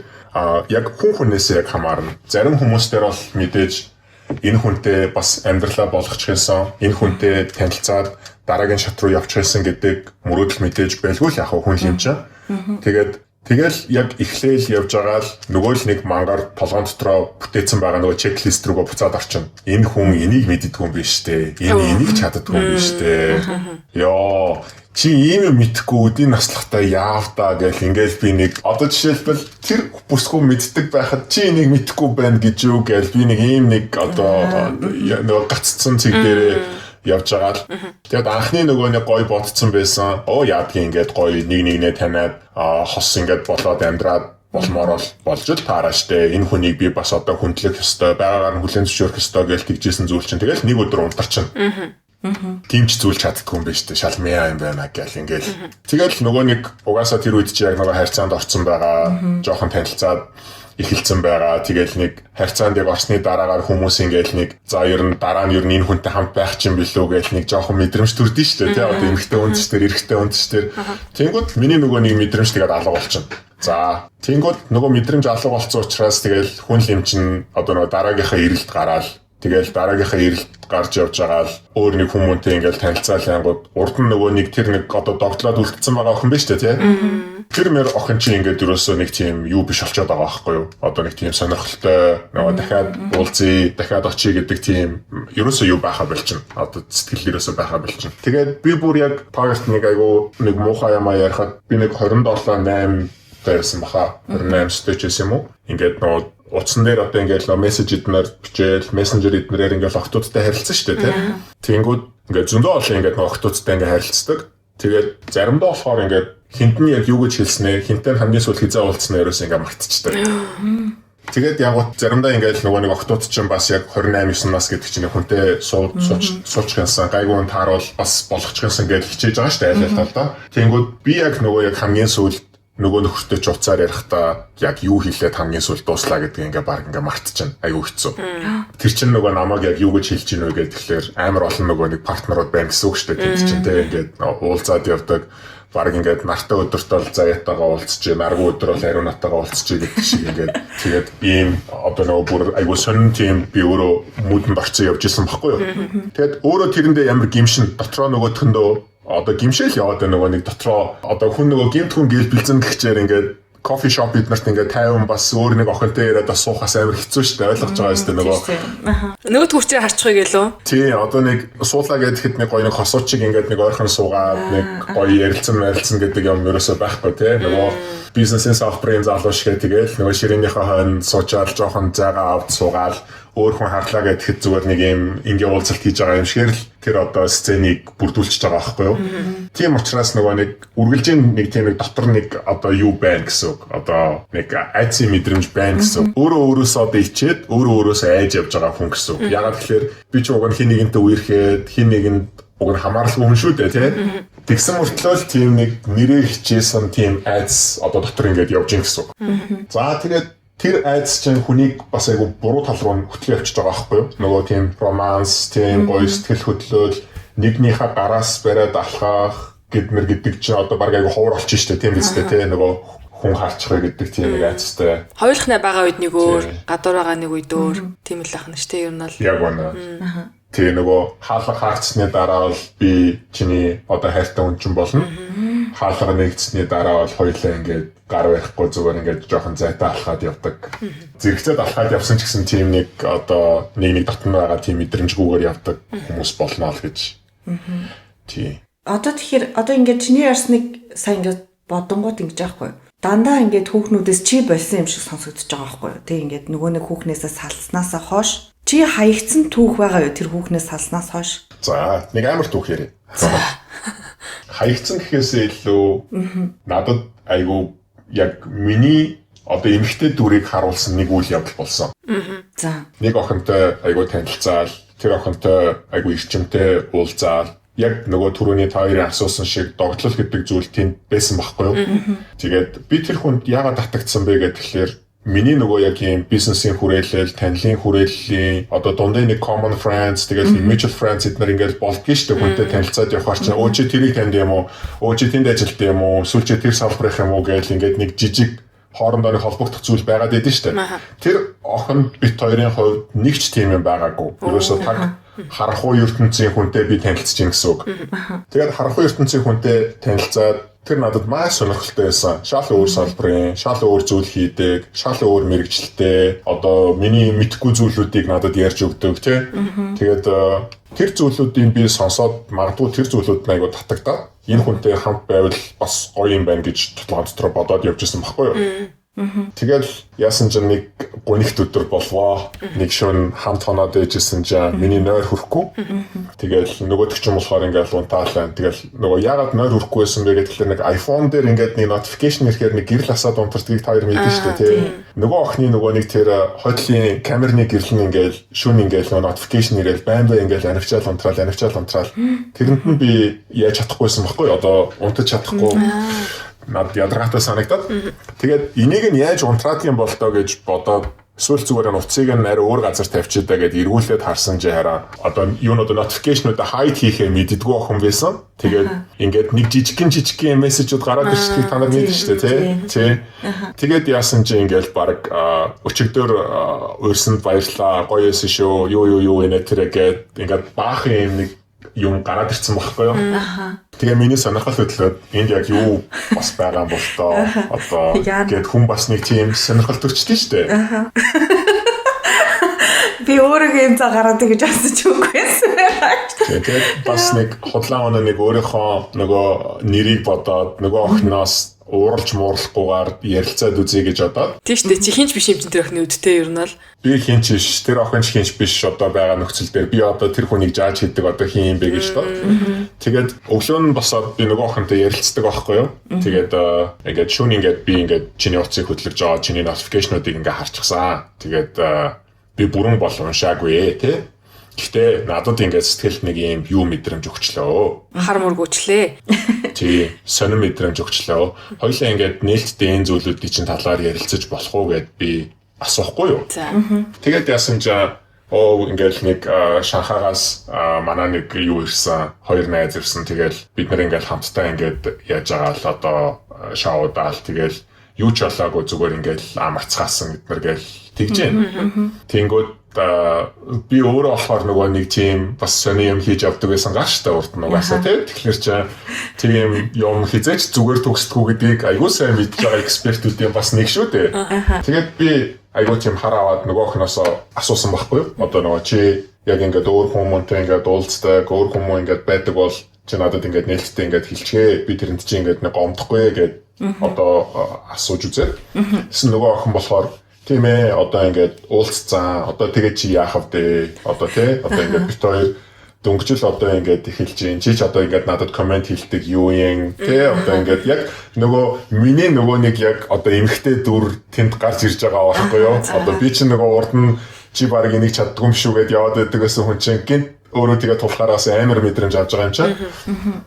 яг хүнээс яг хамаарна. Зарим хүмүүстээр бол мэдээж энэ хүнтэй бас амьдралаа болгочих байсан. Энэ хүнтэй танилцаад дараагийн шат руу явчих байсан гэдэг мөрөөдөл мэдээж байлгүй л яг хүн юм чинь. Тэгэл яг эхлээл явж байгаа л нөгөө л нэг мангаар толгоон дотроо бүтээсэн байгаа нөгөө чеклист рүүгээ буцаад орчин. Энэ хүн энийг мэддэггүй юм биш үү? Энийг чаддаггүй юм биш үү? Йоо чи ийм юм мэдхгүй үдийн наслахтаа яав та гэл ингээл би нэг одоо жишээлбэл тэр бүсгүй мэддэг байхад чи энийг мэдхгүй байна гэж юу гэл би нэг ийм нэг одоо нөгөө гаццсан цэг дээрээ явж байгаа л. Тэгээд анхны нөгөө нэг гой бодцсон байсан. Яадгийн ингээд гой нэг таниад хос ингээд болоод амьдраад болмоор болж л таараа штэ. Энэ хүнийг би бас одоо хүндлэх ёстой, байгаагаар нь хүлээн зөвшөөрөх ёстой гэж тэгжсэн зүйл чинь тэгэл нэг өдөр унтарчин. Тийм ч зүйл чаддгүй юм байна штэ. Шалмиа юм байна гэл ингээл. Тэгэл нөгөө нэг угаасаа тэр үед чи яг нөгөө харьцаанд орсон байгаа. Жохон танилцаад эхэлсэн байгаа. Тэгэл нэг харьцаанд яг орсны дараагаар хүмүүс ингээл нэг за ер нь дараа нь энэ хүнтэй хамт байх чинь билүү гэж нэг жоохон мэдрэмж төрдөн шүү дээ. Тэ одоо эмэгтэй хүнсээр эрэгтэй хүнсээр. Тэнгүүд миний нөгөө нэг мэдрэмж тэгээд алга болчихно. За тэнгүүд нөгөө мэдрэмж алга болсон учраас тэгэл хүн юм чинь одоо нөгөө дараагийнхаа ирэлт гараал. Тэгэл дараагийнхаа ирэлт гарч явж байгаа л өөр нэг хүмүүнтэй ингээл танилцаал янгууд урд нь нөгөө нэг тэр нэг одоо догтлоод үлдсэн байгаа охин биш үү те. Тэр мэр охин чинь ингээд ерөөсөө нэг тийм юу биш болчиход байгаа байхгүй юу? Одоо нэг тийм сонирхолтой нөгөө дахиад уулзъя, дахиад очие гэдэг тийм ерөөсөө юу байхаа болчихно. Одоо сэтгэл ерөөсөө байхаа болчихно. Тэгээд би бүр яг пагт нэг айгу нэг муухай юм ярихад би нэг 27-8 байсан баха. 28 стэйчс юм уу? Ингээд нөгөө утсан дээр одоо ингээд мессеж эднэр бичээл, мессенжер эднэрээр ингээд охтуудтай харилцсан шүү дээ, тийм. Тэнгүүд ингээд зөндөө олон ингээд охтуудтай ингээд харилцдаг. Тэгээд заримдаа болохоор ингээд хинтний яг юу гэж хэлснээр, хинтээ хамгийн сүүл хизээ уулзснаа ерөөс ингээд мартчихдаг. Тэгээд яг заримдаа ингээд нөгөө нэг охтууд чинь бас яг 28-9 нас гэдэг чинь хүнтэй сууч гэнсэн гайгүй тааруул бас болгочихсан гэж хичээж байгаа шүү дээ айл талдаа. Тэнгүүд би яг нөгөө яг хамгийн сүүл нөгөө нөхөртэй ч уцаар ярихдаа яг юу хэлээд хамгийн сүүл дууслаа гэдэг ингээ баг ингээ мартчихна. Аюу хэцүү. Тэр чинь нөгөө намайг яг юу гэж хэлж ийнө вэ гэхээр амар олон нөгөө нэг партнерууд байна гэсэн үг шүү дээ. Тэнд чинь тэ ингээд уулзаад явдаг. баг ингээд нартай өдөртөө л заяатайгаа уулзчих, наргуу өдөр бол ариунатайгаа уулзчих гэдэг шиг ингээд тэгээд ийм одоо нөгөө бүр айгуу сонин тийм би өөрөө муудэнд орцсон явж исэн баггүй юу. Тэгээд өөрөө тэрэндээ ямар гимшин дотроо нөгөөтгөндөө одоо гимшээл яваад байгаа нөгөө нэг дотроо одоо хүн нөгөө гимт хүн гээл бэлзэн гэхчээр ингээд кофе шоп биднэрт ингээд 50 бас өөр нэг охинтой яриад бас суухаас амар хэцүү шүү дээ ойлгож байгаа юм шүү дээ нөгөө төвчээр харчихъя гэлөө. Тий одоо нэг суулаа гэхэд нэг гоё нэг хосуучиг ингээд нэг ойрхон суугаад нэг гоё ярилцсан гэдэг юм ерөөсөө байхгүй тий нөгөө бизнесийн софтверийн залуу шиг тэгэл нөгөө ширээнийхээ хойно суучаал жоохон зайгаа авд суугаал өөр хүн харлаа гэхэд зүгээр нэг юм ингээ уулзалт хийж байгаа юм шиг л тэр одоо сценийг бүрдүүлчихэж байгаа байхгүй юу. Тийм учраас нөгөө нэг үргэлжийн нэг тийм нэг дотор нэг одоо юу байна гэсэн үг. Одоо нэг айцын мэдрэмж байна гэсэн үг. Өөрөө өөрөөсөө одоо ичээд өөрөө өөрөөсөө айж явж байгаа хүн гэсэн үг. Ягаад гэхээр би ч уг нь хин нэгэнтэй үерхэд хин нэгэнд уг нь хамааралгүй хүн шүү дээ тий. Тэгсэн мөртлөө л тийм нэг нэрээ хичээсэн тийм айц одоо дотор ингээд явж ийн гэсэн үг. За тэгээд тэр айц чинь хүнийг бас айгу буруу тал руу хөтлөө явчихж байгаа байхгүй юу? Нөгөө тийм романс, тийм гоё сэтгэл хөдлөл, нэгнийхээ гараас бариад алхах гэдэг чинь одоо баг айгу ховор олчих штэ тийм биз дээ тий нөгөө хүн харчихвэ гэдэг тийм нэг айцтай. Хоёулахнаа байгаа үед нэг өөр, гадуур байгаа нэг үед өөр тийм л ахна штэ ер нь л. Яг байна. Тэгээ нөгөө хаалга хаагцсны дараа бол би чиний одоо хайртай хүн чинь болно. Хаалга нэгдсэний дараа бол хоёулаа ингээд гар барихгүй зүгээр ингээд жоохон зайтай алхаад явдаг. Зэрэгцээд алхаад явсан ч гэсэн тийм нэг одоо нэг дотн байгаа тийм мэдрэмжгүйгээр явдаг хүмүүс болно л гэж. Тий. Одоо тэгэхээр одоо ингээд чиний ярьсныг сайн ингээд бодонгууд ингэж аахгүй. Дандаа ингээд хүүхнүүдээс чи болсон юм шиг сонсогдож байгаа байхгүй юу? Тэг ингээд нөгөө нэг хүүхнээсээ салснаасаа хойш чи хаягдсан түүх байгаа юу тэр хүүхнээс салснаас хойш? За, нэг амар түүх ярив. Хаягдсан гэхээсээ илүү надад айгу яг миний одоо эмэгтэй дүрийг харуулсан нэг үйл явдал болсон. За. Нэг охинтой айгу танилцаал, тэр охинтой айгу эрчимтэй уулзаал яг нөгөө түрүүний та хоёрын асуусан шиг догтлол гэдэг зүйл тэнд байсан байхгүй юу? Тэгээд би тэр хүнд яагаад татагдсан бэ гэхээр миний нөгөө яг юм бизнесийн хүрээлэл, танилын хүрээллийн одоо дундын нэг common friends тэгээд mutual friends эднэр ингээд болдгоо шүү дээ хүнтэй танилцаад явахаар чинь өө чи тэрийг танд юм уу? Өө чи тэнд ажилтдаг юм уу? Эсвэл чи тэр салбарх юм уу гэж ингээд нэг жижиг хоорондоо нэг холбогдох зүйл байгаад байдсан шүү дээ. Тэр охин бит хоёрын хувьд нэг ч тийм юм байгаагүй. Ерөөсөө таг харахгүй ертөнцийн хүнтэй би танилцж ин гэсэн үг. Тэгээд харахгүй ертөнцийн хүнтэй танилцаад тэр надад маш сонирхолтой байсан. Шал өөр салбарын, шал өөр зүйл хийдэг, шал өөр мэрэгчлээ. Одоо миний мэдхгүй зүйлүүдийг надад ярьж өгдөг тий. Тэгээд тэр зүйлүүдийг би сонсоод магадгүй тэр зүйлүүд нь айгу татагдаа. Энэ хүнтэй хамт байвал бас гоё юм байна гэж толгой дотор бодоод явж исэн байхгүй юу? Тэгэл яасан ч нэг гонигт өдөр болвоо. Нэг шөнө хамт хоноод ээжсэн чинь миний нойр хүрхгүй. Тэгэл нөгөөдөг ч юм болохоор ингээл унтаалаа. Тэгэл нөгөө яагаад нойр хүрхгүй байсан бэ гэхээр нэг iPhone дээр ингээд нэг notification ирэхээр нэг гэрэл асаад унтардгийг та хоёр мэдэн шүү дээ тий. Нөгөө охины нөгөө нэг тэр хотлын камерны гэрэл нь ингээл шөнө ингээл notification ирээл байн ингээл анивчаал унтраал. Тэрэнд нь би яаж чадахгүйсэн баггүй одоо унтаж чадахгүй. Над ядаргаатай санагдаад. Тэгээд энийг нь яаж унтраад юм бол тоо гэж бодоод эсвэл зүгээр нь утсыг нь арай өөр газар тавьчихдаа гэд эргүүлээд харсан чи хараа одоо юунууд notification-уудаа hide хийхээ мэддэггүй охин байсан. Тэгээд ингээд нэг жижигхэн мессежүүд гараад ирчихгийг та нар мэдэн шүү дээ тий. Тэгээд яасан чи ингээд баг өчигдөр уурсанд баярлаа гоё эсэн шүү юу энэ тэр гэд ингээд баах юм нэг юм гараад ирсэн байхгүй юу? Тэгээ миний сонирхол хөдлөөд энд яг юу бас байгаа юм бол тоо одоо гээд хүн бас нэг тийм сонирхол төрчтэй шүү дээ. Би өөрөө энэ цаг гараад гэж асууж үгүйсэн. Тэгээд бас нэг худлаа оноо нэг өөрийнхөө нөгөө нэрийг бодоод нөгөө охиноос ууралж муурлахгүйгээр ярилцаад үзье гэж бодоод. Тийш дээ чи хинч биш юм чинь тэр охины үдтэй ер нь л. Би хинч биш, тэр охин ч хинч биш одоо байгаа нөхцөл дээр би одоо тэр хүнийг жааж хийдэг одоо хин юм бэ гэж бод. Тэгээд өглөө нь босоод би нөгөө охинтой ярилцдаг байхгүй юу? Тэгээд ингээд шүүн ингээд би ингээд чиний утсыг хөтлөж байгаа, чиний notification-уудыг ингээд харчихсан. Тэгээд би бүрэн бол уншаагүй тий. Гэхдээ надад ингээд сэтгэлд нэг юм юу мэдрэмж өгчлөө. Хар мөргөчлээ. Тий, сонир мэдрэмж өгчлөө. Хоёлаа ингээд нээлттэй энэ зүйлүүдийн чинь талаар ярилцаж болох уу гэд би асуухгүй юу. За. Тэгээд яасан ч ингээл нэг Шанхагаас манай нэг юу ирсэн, хоёр найз ирсэн. Тэгэл бид нар ингээл хамтдаа ингээд яаж байгаа л одоо шоудаал тэгэл юу ч болоогүй зүгээр ингээл амарцгаасан гэдмэр гээл тэгж байна. Тэнгүүд би өөрөө болохоор нөгөө нэг тийм бас сони юм хийж авдаг байсан гаш та урд нугасаа тэгэхээр тийм юм хизээч зүгээр төгсдгүү гэдгийг айгуу сайн мэдж байгаа экспертүүдийн бас нэг шүү дээ. Тэгээд би айгуу тийм хараад нөгөөхнөөсөө асуусан байхгүй юу? Одоо нөгөө чи яг ингээд өөр хүмүүнтэй ингээд уулздаг, өөр хүмүүс ингээд байдаг бол чи надад ингээд нээлттэй ингээд хэлчихээ. Би тэрэнд чи ингээд нэг гомдохгүй гэд одоо асууж үзээ. Тэс нөгөө охин болохоор тийм ээ одоо ингээд уулзцсан. Одоо тэгээ чи яах вэ? Одоо тий одоо ингээд бит хоёр дөнгөжл одоо ингээд эхэлж гин. Чи ч одоо ингээд надад комент хэлдэг юу юм тий одоо ингээд яг нөгөө миний нөгөө нэг яг одоо эмхтэй дүр тэнд гарч ирж байгаа байхгүй юу? Одоо би чи нөгөө урд нь чи баг энийг чаддгүй юм шүү гэд яваад байдаг гэсэн хүн чинь гинт өөрөө тэгээ тулхаараас амар мэдрэмж авч байгаа юм чинь.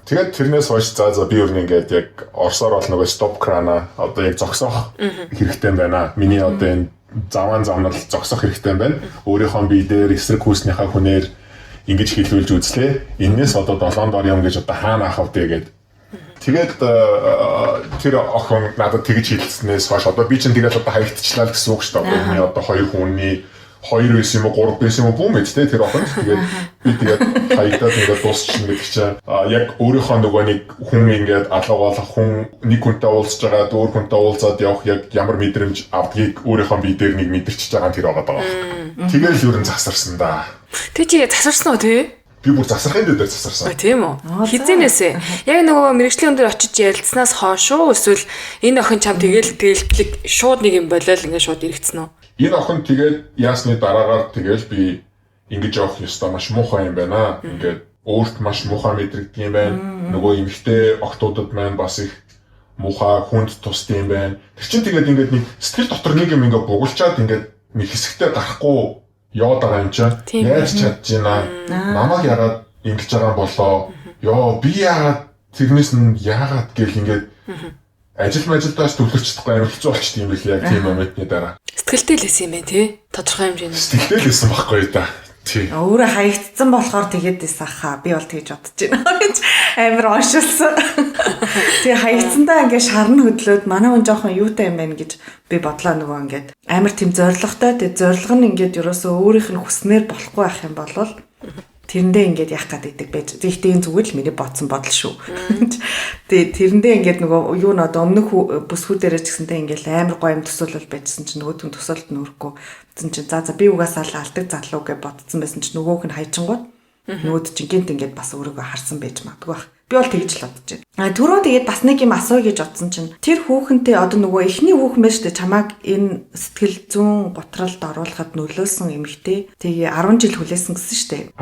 Тэгээд тэрнээс хойш за би өөр нь ингээд яг орсоор бол нөгөө стоп крана одоо яг зогсоох хэрэгтэй байна. Миний одоо энэ замнал зогсоох хэрэгтэй байна. Өөрийнхөө бие дээр эсрэг хүүснийхаа хүнээр ингэж хэлүүлж үзлээ. Эннээс одоо 7 дор юм гэж одоо хаана авах вэ гэд. Тэгээд тэр охин надад тэгж хэлснээс хойш одоо би чинь тэгээд одоо хаягдчихлаа гэсэн үг шүү дээ. Миний одоо хоёр хүний 2 байсан юм уу 3 байсан юм уу бүүмэд те тэр охин. Тэгээд би тэгээд хаягдаад ингээд дуусчихна гэдэг чинь яг өөрийнхөө нөгөө нэг хүн ингээд алгуулах хүн нэг хүнтэй уулзж байгаа өөр хүнтэй уулзаад явах яг ямар мэдрэмж авдгийг өөрийнхөө бие дээр нэг мэдэрчж байгаа нь тэр байгаа даа. Тэгэл юу н засарсан да. Тэг чи засарсан уу те? Би бүр засархын дээр засарсан. Тийм үү? Хизэнээсээ. Яг нөгөө мэрэгжлийн өндөр очиж ярилцсанаас хойш уу эсвэл энэ охин чам тэгэл шууд нэг юм болол ингээд шууд иргэцэн үү? Энэ охин тэгээд яасны дараагаар тэгэл би ингэж явах ёстой маш муухай юм байна. Ингээд өөрт маш муухай мэдрэгдэг юм байна. Нөгөө эмэгтэй охтуудад маань бас их муухай хүнд тусдаг юм байна. Тэр чинь тэгээд ингээд нэг сэтгэл дотор нэг юм ингээд бугулчаад ингээд нэг хэсэгтээ гарахгүй яваад байгаа юм чинь. Яаж чадчихна? Намайг яагаад ингэж байгаа болоо? Йоо би яагаад тэрнээс нь яагаад гэл ингээд ажилтааш төвлөрчихдөггүй амар хэцүү болчихд юм билээ яг тийм моментны дараа. Сэтгэлтэй л байсан юм байна тий. Тодорхой хэмжээнд. Сэтгэлтэй л байсан байхгүй да. Тий. Өөрөө хаягдсан болохоор тэгээд байсан хаа. Би бол тэгж бодож байна гэж амар оншилсан. Тэгээ хаягдсандаа ингээд шарн хөдлөөд манай хүн жоохон юутай юм байна гэж би бодлоо нөгөө ингээд амар тийм зоригтой. Тэгээ зориг нь ингээд ерөөсөө өөрийнх нь хүснээр болохгүй байх юм бол тэрэндээ ингээд яах гэдэг байж. Тэгэхдээ энэ зүгээр л миний бодсон бодол шүү. Тэгээ тэрэндээ ингээд нөгөө юу н одоо өмнөх бүсгүүдээрээ ч гэсэнтэй ингээд амар гоё юм төсөөлөл байжсэн чинь нөгөөдгөө төсөөлөлт нөрөхгүй. Тэгсэн чинь за би угаасаа л алдаг залуу гэж бодсон байсан чинь нөгөөх нь хайчингууд нөгөөд чинь гинт ингээд бас өөрийгөө харсан байж магадгүй байх. Би бол тэгж л бодож байна. Түрүү тэгээд бас нэг юм асууя гэж бодсон чинь тэр хүүхэнтэй одоо нөгөө эхний хүүхэн байж тээ чамааг энэ сэтгэл зүйн готролд оруулахад нөлөөсөн эмэгтэй тэгээ 10 жил хүлээсэн гэсэн штэ.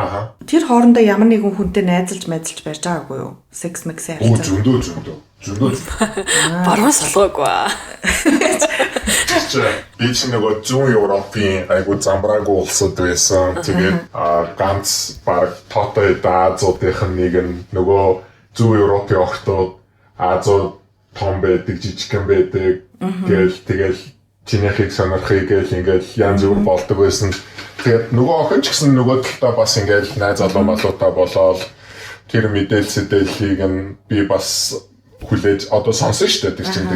Тэр хоорондоо ямар нэгэн хүнтэй найзалж барьж байгаагүй юу? Секс мэкс зөндөө. Баруун солгоогүй. Би ч нөгөө зүүн Европын айгуу замбраагүй улсууд байсан. Тэгээд ганц баг тоотой Азиудынх нь нэг нь нөгөө зүүн Европын охтууд Азиуд том байдаг, жижигхэн байдаг. Тэгэл чинийхийг сонирхыг гэл ингээл янз бүр болдог байсан. Тэгээд нөгөө охин ч гэсэн нөгөө талдаа бас ингээл найз залуутай болоод тэр мэдээлэлийг нь би бас хүлээж одоо сонсон шүү дээ. Тэр чинь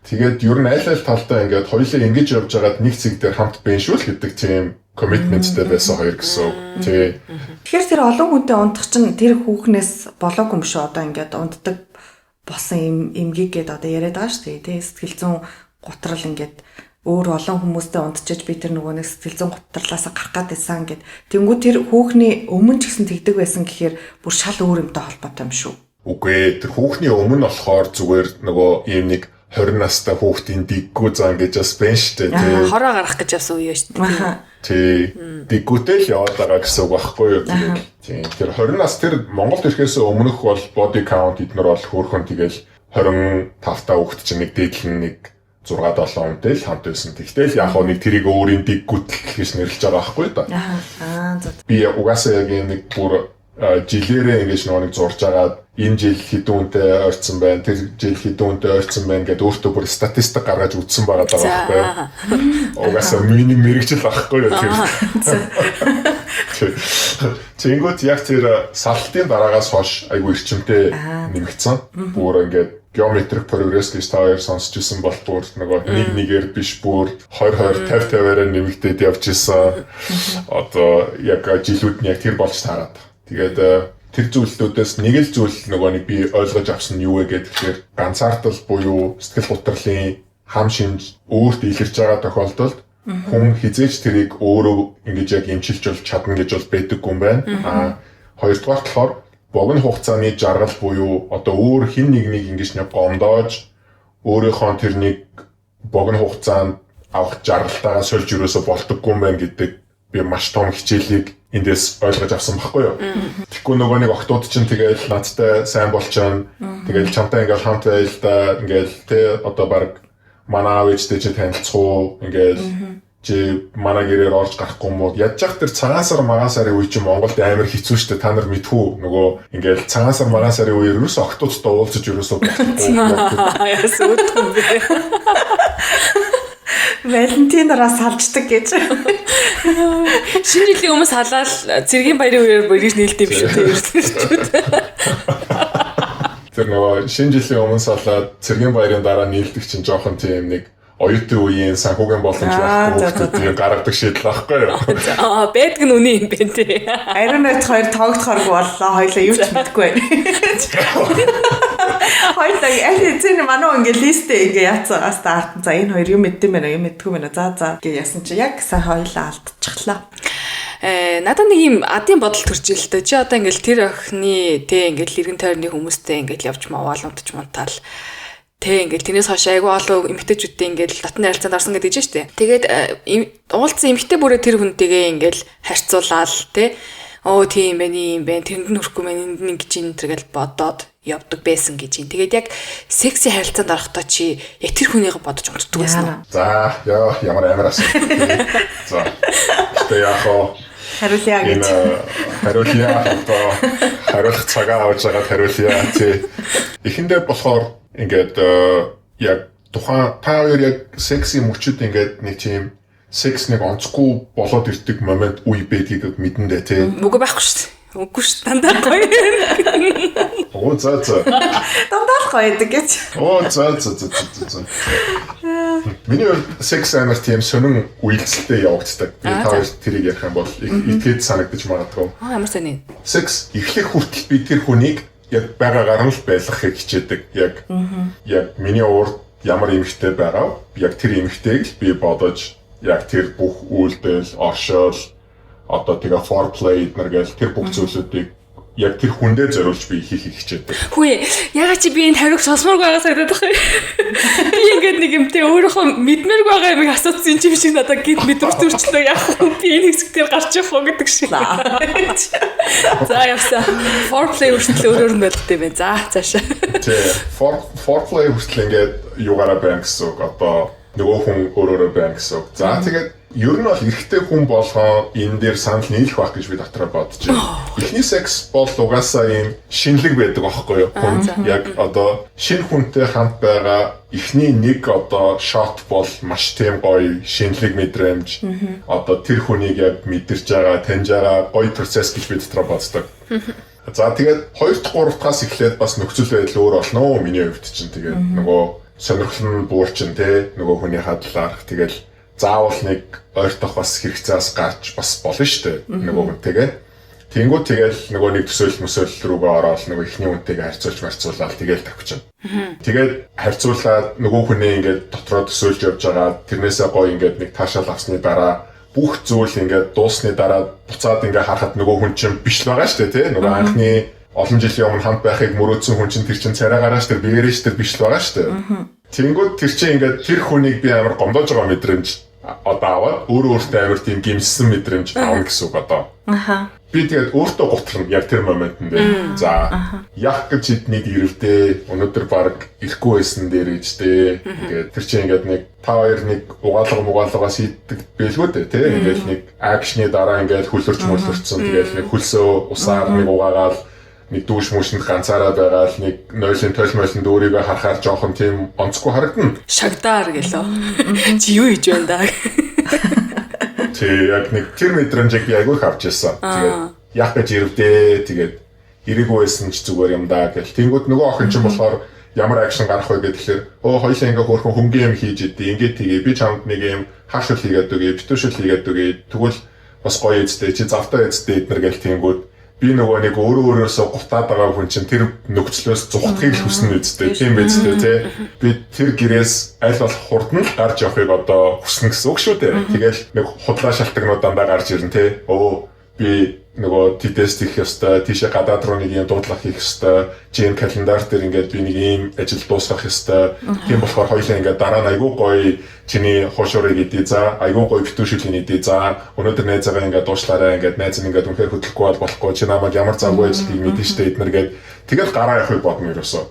тэгээд ер нь аль талдаа ингээд хоёулаа ингэж явж байгаад нэг цэг дээр хамт байна шүү л гэдэг тийм commitmentтэй байсан хоёр гэсэн. Тэгэхээр тэр олон хүнтэй унтах чинь тэр хүүхнээс болоогүй юм шүү. Одоо ингээд унтдаг болсон эмгийгээд одоо яриад байгаа шүү дээ. Сэтгэл зүйн готрол ингээд өөр олон хүмүүстэй унтчихж би тэр нөгөө нэг сэтгэл зүйн готрлаасаа гарах гэдсэн гэд. Тэнгүү тэр хүүхний өмнө ч гэсэн тэгдэг байсан гэхээр бүр шал өөр юмтай холбоотой юм шүү. Үгүй тэр хүүхний өмнө болохоор зүгээр нөгөө ийм нэг 20 настай хүүхдийн диггүү зан гэж бас байна шүү дээ. Хороо гарах гэж явсан үе шүү дээ. Тий. Диггүүтэй л яваад байгаа гэсэн үг байхгүй юу? Тий. Тэр 20 нас тэр Монголд ирэхээс өмнөх бол body count эднэр бол хөөрхөн тэгэл 25 та хүүхд чинь нэг дээдлэн нэг 6-7 хүнтэй л хамт байсан. Тэгтэл яг хоо нэг тэрийг өөрийн диггүүтэл гэж нэрлэж байгаа байхгүй да. Би угаасаа яг нэг бүр жилээрээ ингэж нэг зурж агаад энэ жил хэдэн үнэтэй ойрцсон байна, тэр жил хэдэн үнэтэй ойрцсон байна гэдээ өөртөө бүр статистик гаргаж үзсэн байгаа байхгүй юу. Угаасаа миний мэрэгжил байхгүй юу тэр. Тэнгүүт яг тэр салтын дараагаас хойш айгүй эрчимтэй нэмэгдсэн. Бүр ингээд геометрик прогресс гэж та хоёр сонсч ирсэн бол бүр нөгөө нэгээр биш бүр 20-50-50-аар нэмэгдээд явж исэн. Одоо яг жилүүд нь яг тэр болж таараад. Тэгээд тэр зүйлүүдээс нэг л зүйл нөгөө нэг би ойлгож авсан нь юу вэ гэхээр ганцаардал буюу сэтгэл готрлын хам шинж өөрт илэрч байгаа тохиолдолд хүн хизээч тэрийг өөрөө ингэж яг эмчилж бол чадна гэж бол байдаггүй юм байна. Хоёрдугаар талаар богино хугацааны жаргал буюу одоо өөр хин нэг ингэж нэг гомдоож өөрийнхөө тэрнийг богино хугацаанд авах жаргалтайгаа сольж юусоо болдоггүй юм байна гэдэг би маш том хичээлийг эндээс ойлгож авсан байхгүй юу. Тэгэхгүй нөгөө нэг октод чинь тэгэл надтай сайн болчихно. Тэгэл чамтай ингээл хамт байл да ингээл тэ одоо баг манай аав ээжтэй чи танилцуу ингээл чи манай гэрээр орж гарахгүй юм уу? Ядчих тэр цагаан сар магаан сарын үе чи Монголд амар хэцүү шттэ та нар мэдхүү нөгөө ингээл цагаан сар магаан сарын үеэр ерөөсө октодтой уулзаж ерөөсө болохгүй. Яас үүдгүй бэ. Валентинараас салждаг гэж. Шинэ жилийн өмнө салаад цэргийн баярын үеэр ирж нийлдэв биш үү ерөөсөө. Тэр нөгөө шинэ жилийн өмнө салаад цэргийн баярын дараа нийлдэг чинь жоохон тийм нэг оюутны үеийн санхүүгийн боломж байхгүй тийм гаргадаг шийдэл байхгүй юу? Бэдг нь үний юм бэ тий. Аэронавт хоёр тоглохоргүй боллоо. Хоёлаа юу ч мэдэхгүй байна. Хоёлаа аль зэн мануу ингээ листээ ингээ яцсан старт. За энэ хоёр юм мэддэм байна, юм мэдгүй байна. За гэж ясан чи яг сайн хоёлаа алдчихлаа. Надад нэг юм адын бодол төрж ил тээ. Чи одоо ингээл тэр охины тэ ингээл иргэн тойрны хүмүүстэй ингээл явж маваал унтж мунтаал. Тэ ингээл тэрнээс хойш айгүй олон эмэгтэйчүүдтэй ингээл татны харилцаанд орсон гэдэг чинь шүү дээ. Тэгээд уулзсан эмэгтэй бүрээ тэр хүнтэйгээ ингээл харьцуулаад тэ оо тийм байна юм байна тэрэнд нь хүрэхгүй байна энд нэг чинь тэргээл бодоод явдаг байсан гэж юм. Тэгээд яг секси харилцаанд орохдоо чи яг тэр хүнийгээ бодож унтдаг байсан уу? За яа ямар амар асуулт. За тэ яах вэ? Хариулъя гэж. Хариулъя одоо хариулах цагаа авч байгаа хариулъя тий. Эхэндээ болохоор ингээд яг тухайн та хоёр яг секси мөчөд ингээд нэг тийм секс нэг онцгүй болоод ирдэг момент үе байдгийг мэдэндээ тий. Үгүй байхгүй шүү дээ. Үгүй шүү дандаа гоё. Оо за. Дандаа гоё гэдэг гэж. Оо за. Миний секс амар тийм сонин үйлдэлтэй явагддаг. Та хоёр тэрийг ярих юм бол итгэж санагдаж магадгүй. Ямар сони. Секс эхлэх хүртэл би тэр хүнийг яг байгаагаар нь л байлгахыг хичээдэг. Яг миний урд ямар эмэгтэй байгаа яг тэр эмэгтэйг л би бодож яг тэр бүх үйлдэл, оршоол одоо тэгээ foreplay эднэргээл тэр бүх зүйлүүдийг яг тэр хүндээ зориулж би хийхийг хичээдэг. Хүү ягаад чи би энэ хариуг сонсморг байгаа санагдаад байна. Би ингээд нэг юмтэй өөрийнхөө мэдмэрг байгаа юм асуусан юм шиг надад гид мэдрэмж төрчлөө яах вэ? Би энэ хэсгээр гарч явах уу гэдэг шиг. За явсаа. Foreplay хүртэл өөрөөр нь байлгатай байна. За цаашаа. Тэгээ foreplay хүртэл ингээд юугаараа байна гэсэн үг одоо нөгөө хүн өөрөөрөө байна гэсэн үг. За тэгээд ер нь бол эрэгтэй хүн болгоо энэ дээр санал нийлэх байх гэж би дотроо бодож байна. Эхний секс бол угаасаа ийм шинэлэг байдаг аахгүй юу? Хүн яг одоо шинэ хүнтэй хамт байгаа эхний нэг одоо шот бол маш тийм гоё шинэлэг мэдрэмж. Одоо тэр хүнийг яг мэдэрч байгаа, таньж байгаа гоё процесс гэж би дотроо боддог. За тэгээд 2-3 дахаас эхлээд бас нөхцөл байдал өөр болно уу миний хувьд чинь тэгээд нөгөө сонирхол нь буурчин те нөгөө хүний хадлаарах тэгэл заавал нэг ойртох бас хэрэгцээс гарч бас болно шүү дээ нөгөө хүнтэйгээ. Тэнгүү тэгэл нөгөө нэг төсөөлөл рүүгээ ороод нөгөө ихний хүнтэйгээ харьцуулаад тэгэл тавьчихна. Тэгээд харьцуулаад нөгөө хүнээ ингээд дотроо төсөөлж явж байгаа тэрнээсээ гоё ингээд нэг таашаал авсны дараа бүх зүйл ингээд дуусны дараа буцаад ингээд харахад нөгөө хүн чинь биш л байгаа шүү дээ те нөгөө анхны олон жилийн өмнө хамт байхыг мөрөөдсөн хүн чинь тэр чинь царай гарааш тэр бигэрэж тэр биш л байгаа шүү дээ. Тэнгүүд тэр чинь ингээд тэр хүнийг би амар гомдоож байгаа мэдрэмж одоо аваад өөртөө амар тийм гимссэн мэдрэмж авна гэсэн үг одоо. Би тэгээд өөртөө гутрна яг тэр моментод. За яг гэж хэднийг ирвдээ. Өнөөдөр баг ирэхгүй байсан дээр гэжтэй. Ингээд тэр чинь ингээд нэг та хоёр нэг угаалга шийддэг бэлгүү дээ тий. Ингээд нэг акшны дараа ингээд хөлөрч мөлөрцөн тэгээд нэг хөлсөө усаар нэг угаагаал нэг дүүш мөшөнд ганцаараа байгаал нэг нойлын толмойлонд өөрийгөө харахаар жоохон тийм онцгүй харагдана. Шагдаар гэлөө. Чи юу хийж байна даа. Яг нэг тэр мэдрэмжийг би айгүй харж ирсэн. Тэгээд яг гэж ирвдээ. Тэгээд ирээгүй байсан ч зүгээр юм даа гэл. Тэнгүүд нөгөө охин чинь болохоор ямар акшн гарах вэ гэхээр хоёулаа ингээ хөөрхөн хөнгөн юм хийж идэв. Ингээ тгий би чамд нэг юм хаашил хийгээд өгье, битүүшил хийгээд өгье. Тэгвэл бас гоё эзтэй чи завтаа эзтэй эднэр гэл тэнгүүд би нөгөө нэг өөрөөсөө гутаад байгаа хүн чинь тэр нөхцлөөс зүхтахыг хүснэ үсттэй. Тийм биз дээ тий. Би тэр гэрээс аль болох хурдан гарч явахыг одоо хүснэ гэсэн үг шүү дээ. Тэгэл нэг худлаа шалтгаанууд дандаа гарч ирнэ тий. Би нөгөө тест хийх ёстой, тийшээ гадаад руу нэг юм дуудлага хийх ёстой. Жин календар дээр ингээд би нэг ийм ажил дуусгах ёстой. Тийм болохоор хоёулаа ингээд дараа нь айгүй гоё чиний хоошорыг идээ за, айгүй гоё битүүшлийн идээ за. Өнөөдөр найзаагаа ингээд дуушлаарай ингээд найз нь ингээд үнхээр хөдлөхгүй бол болохгүй. Чи намайг ямар завгүй ажлыг мэдэн штэ эднэр гээд тэгэл гараа явахыг бодно ерөөсөө.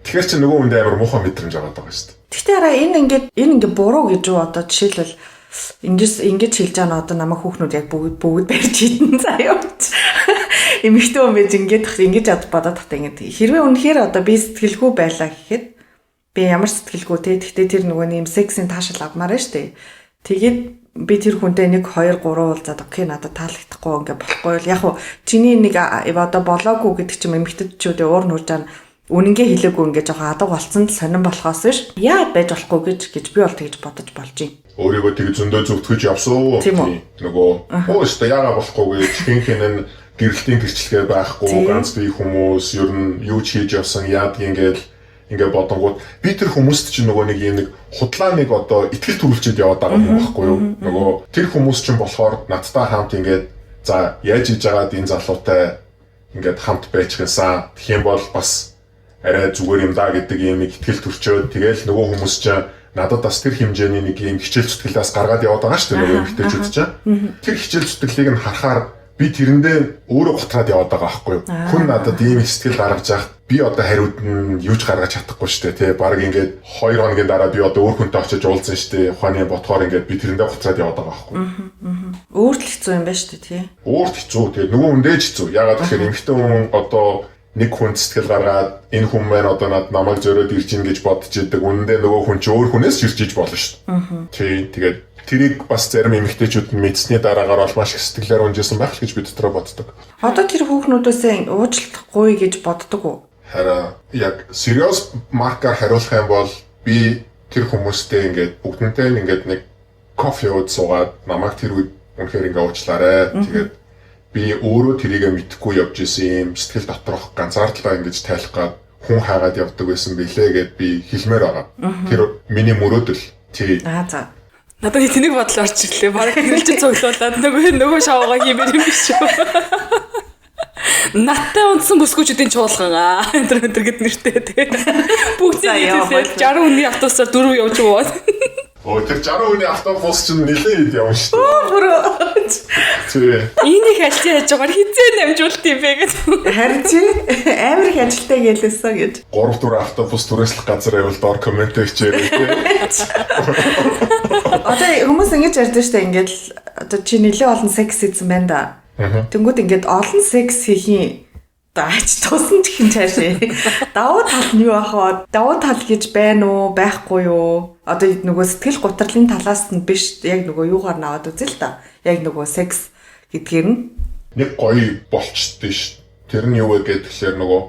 Тэгэхээр чи нөгөө хүндээ амар муухай мэдрэмж аваад байгаа штэ. Гэхдээ араа энэ ингээд буруу гэж юу одоо жишээлбэл ингэж хэлж байгаа нь одоо намайг хүүхнүүд яг бүгд барьж идэн заяа. Эмэгтэй хүн байж ингэж бодоод тахтай ингэ хэрвээ үнэхээр одоо би сэтгэлгүй байлаа гэхэд би ямар сэтгэлгүй те гэхдээ тэр нөгөө нэм сексийн таашаал авмаар нь штэ. Тэгээд би тэр хүнтэй 1 2 3 уулзаад окей надад таалагдахгүй ингээ болохгүй бол яг хуу чиний нэг одоо болоогүй гэдэг чим эмэгтэйчүүдийн уур нүржaan үнэнгээ хэлээгүй ингээ жоохон адаг болцсон сонирн болохоос биш яа байж болохгүй гэж би бол тэгж бодож болж юм. Өөрийгөө тэг зөндөө зөвтгөж явсан. Нөгөө өстө яага болохгүй гэж хинхэн нь гэрэлтийн гэрчлэгээ байхгүй ганц бие хүмүүс ер нь юу ч хийж явсан яадгийг ингээ бодонгууд би тэр хүмүүст чинь нөгөө нэг юм нэг худлаа нэг одоо итгэл төрүүлчихэд яваад байгаа юм байхгүй юу? Нөгөө тэр хүмүүс чинь болохоор надтай хамт ингээд за яаж хийж байгаад энэ залуутай ингээд хамт байчихсан. Тэгэх юм бол бас арай зүгээр юм да гэдэг юм нэг итгэл төрчөөд тэгэл нөгөө хүмүүс чинь надад бас тэр хэмжээний нэг юм хичээл зүтгэлээс гаргаад яваад байгаа шүү дээ нөгөө эмэгтэйчүүд чинь. Тэр хичээл зүтгэлийг нь харахаар би тэрэндээ өөрөө готраад яваад байгаа байхгүй юу? Хүн надад ийм сэтгэл гаргаж яхад би одоо хариуд нь юуж гаргаж чадахгүй шүү дээ тий. Бараг ингээд 2 хоногийн дараа би одоо өөр хүнтэй очиж уулзсан шүү дээ. Ухааны ботхоор ингээд би тэрэндээ готраад яваад байгаа байхгүй юу? Өөрт хэцүү юм байна шүү дээ тий. Өөрт хэцүү тэгээ нөгөө хүндээ ч хэцүү. Ягаад гэхээр эмэгтэй хүн одоо нэг хүн сэтгэл гаргаад энэ хүн маань одоо намайг зөрөөд ирж ийн гэж бодож идэг. Үнэндээ нөгөө хүн ч өөр хүнээс ч ирж иж болно шүү дээ. Тий тэгээд тэрийг бас зарим эмэгтэйчүүд нь мэдсэний дараагаар бол маш их сэтгэлээр унжсан байх л гэж би дотроо боддог. Одоо тэр хүүхнүүдээсээ уучлахгүй гэж боддог уу? Хараа яг serious маркаар хариулах юм бол би тэр хүмүүстэй ингээд бүгднтэй ингээд нэг кофе ууд суугаад намайг тэр үед үнэхээр ингээд уучлаарай. Тэгээд би өөрөө тэрийгэ мэдхгүй явж исэн юм сэтгэл доторх ганцаардлаа ингэж тайлах гад хүн хаагаад явдаг байсан билээ гэд би хэлмээр байгаа. Тэр миний мөрөөдөл. Тий. За. Надад тэнэг бодол орж ирлээ. Бараг хэрэлж цуглуулад нөгөө шавуугаа хиймээр юм биш үү? Наттай унтсан бүсгүүчүүдийн чуулган энэ гэд нэртэй тий. Бүгдийг хэлээд 60 хүний автобусаар 4 явж яваад. Тэр 60 хүний автобус чинь нэлээд явна шүү дээ. Тий. Энийг ажил яаж байгаа хизээ намжуулт юм бэ гэдэг. Харин чи амар их ажилтай гэлээсэн гэж. 3-4 автобус түрээслэх газар байвал доор коммент хийчихээрэй тий. Одоо хүмүүс ингэж ярьдаг шүү дээ ингээд одоо чи нэлээд олон секс хийсэн байна да. Тэнгүүд ингээд олон секс хийхийн даач тусан ч хин цаашаа. Давуу тал нь юу ахаа? Давуу тал гэж байна уу? Байхгүй юу? Одоо нөгөө сэтгэл гутралын талаас нь биш яг нөгөө юугаар наваад үзэл та. Яг нөгөө секс гэдгээр нь нэг гоё болчтой ш. Тэр нь юу вэ гэхээр нөгөө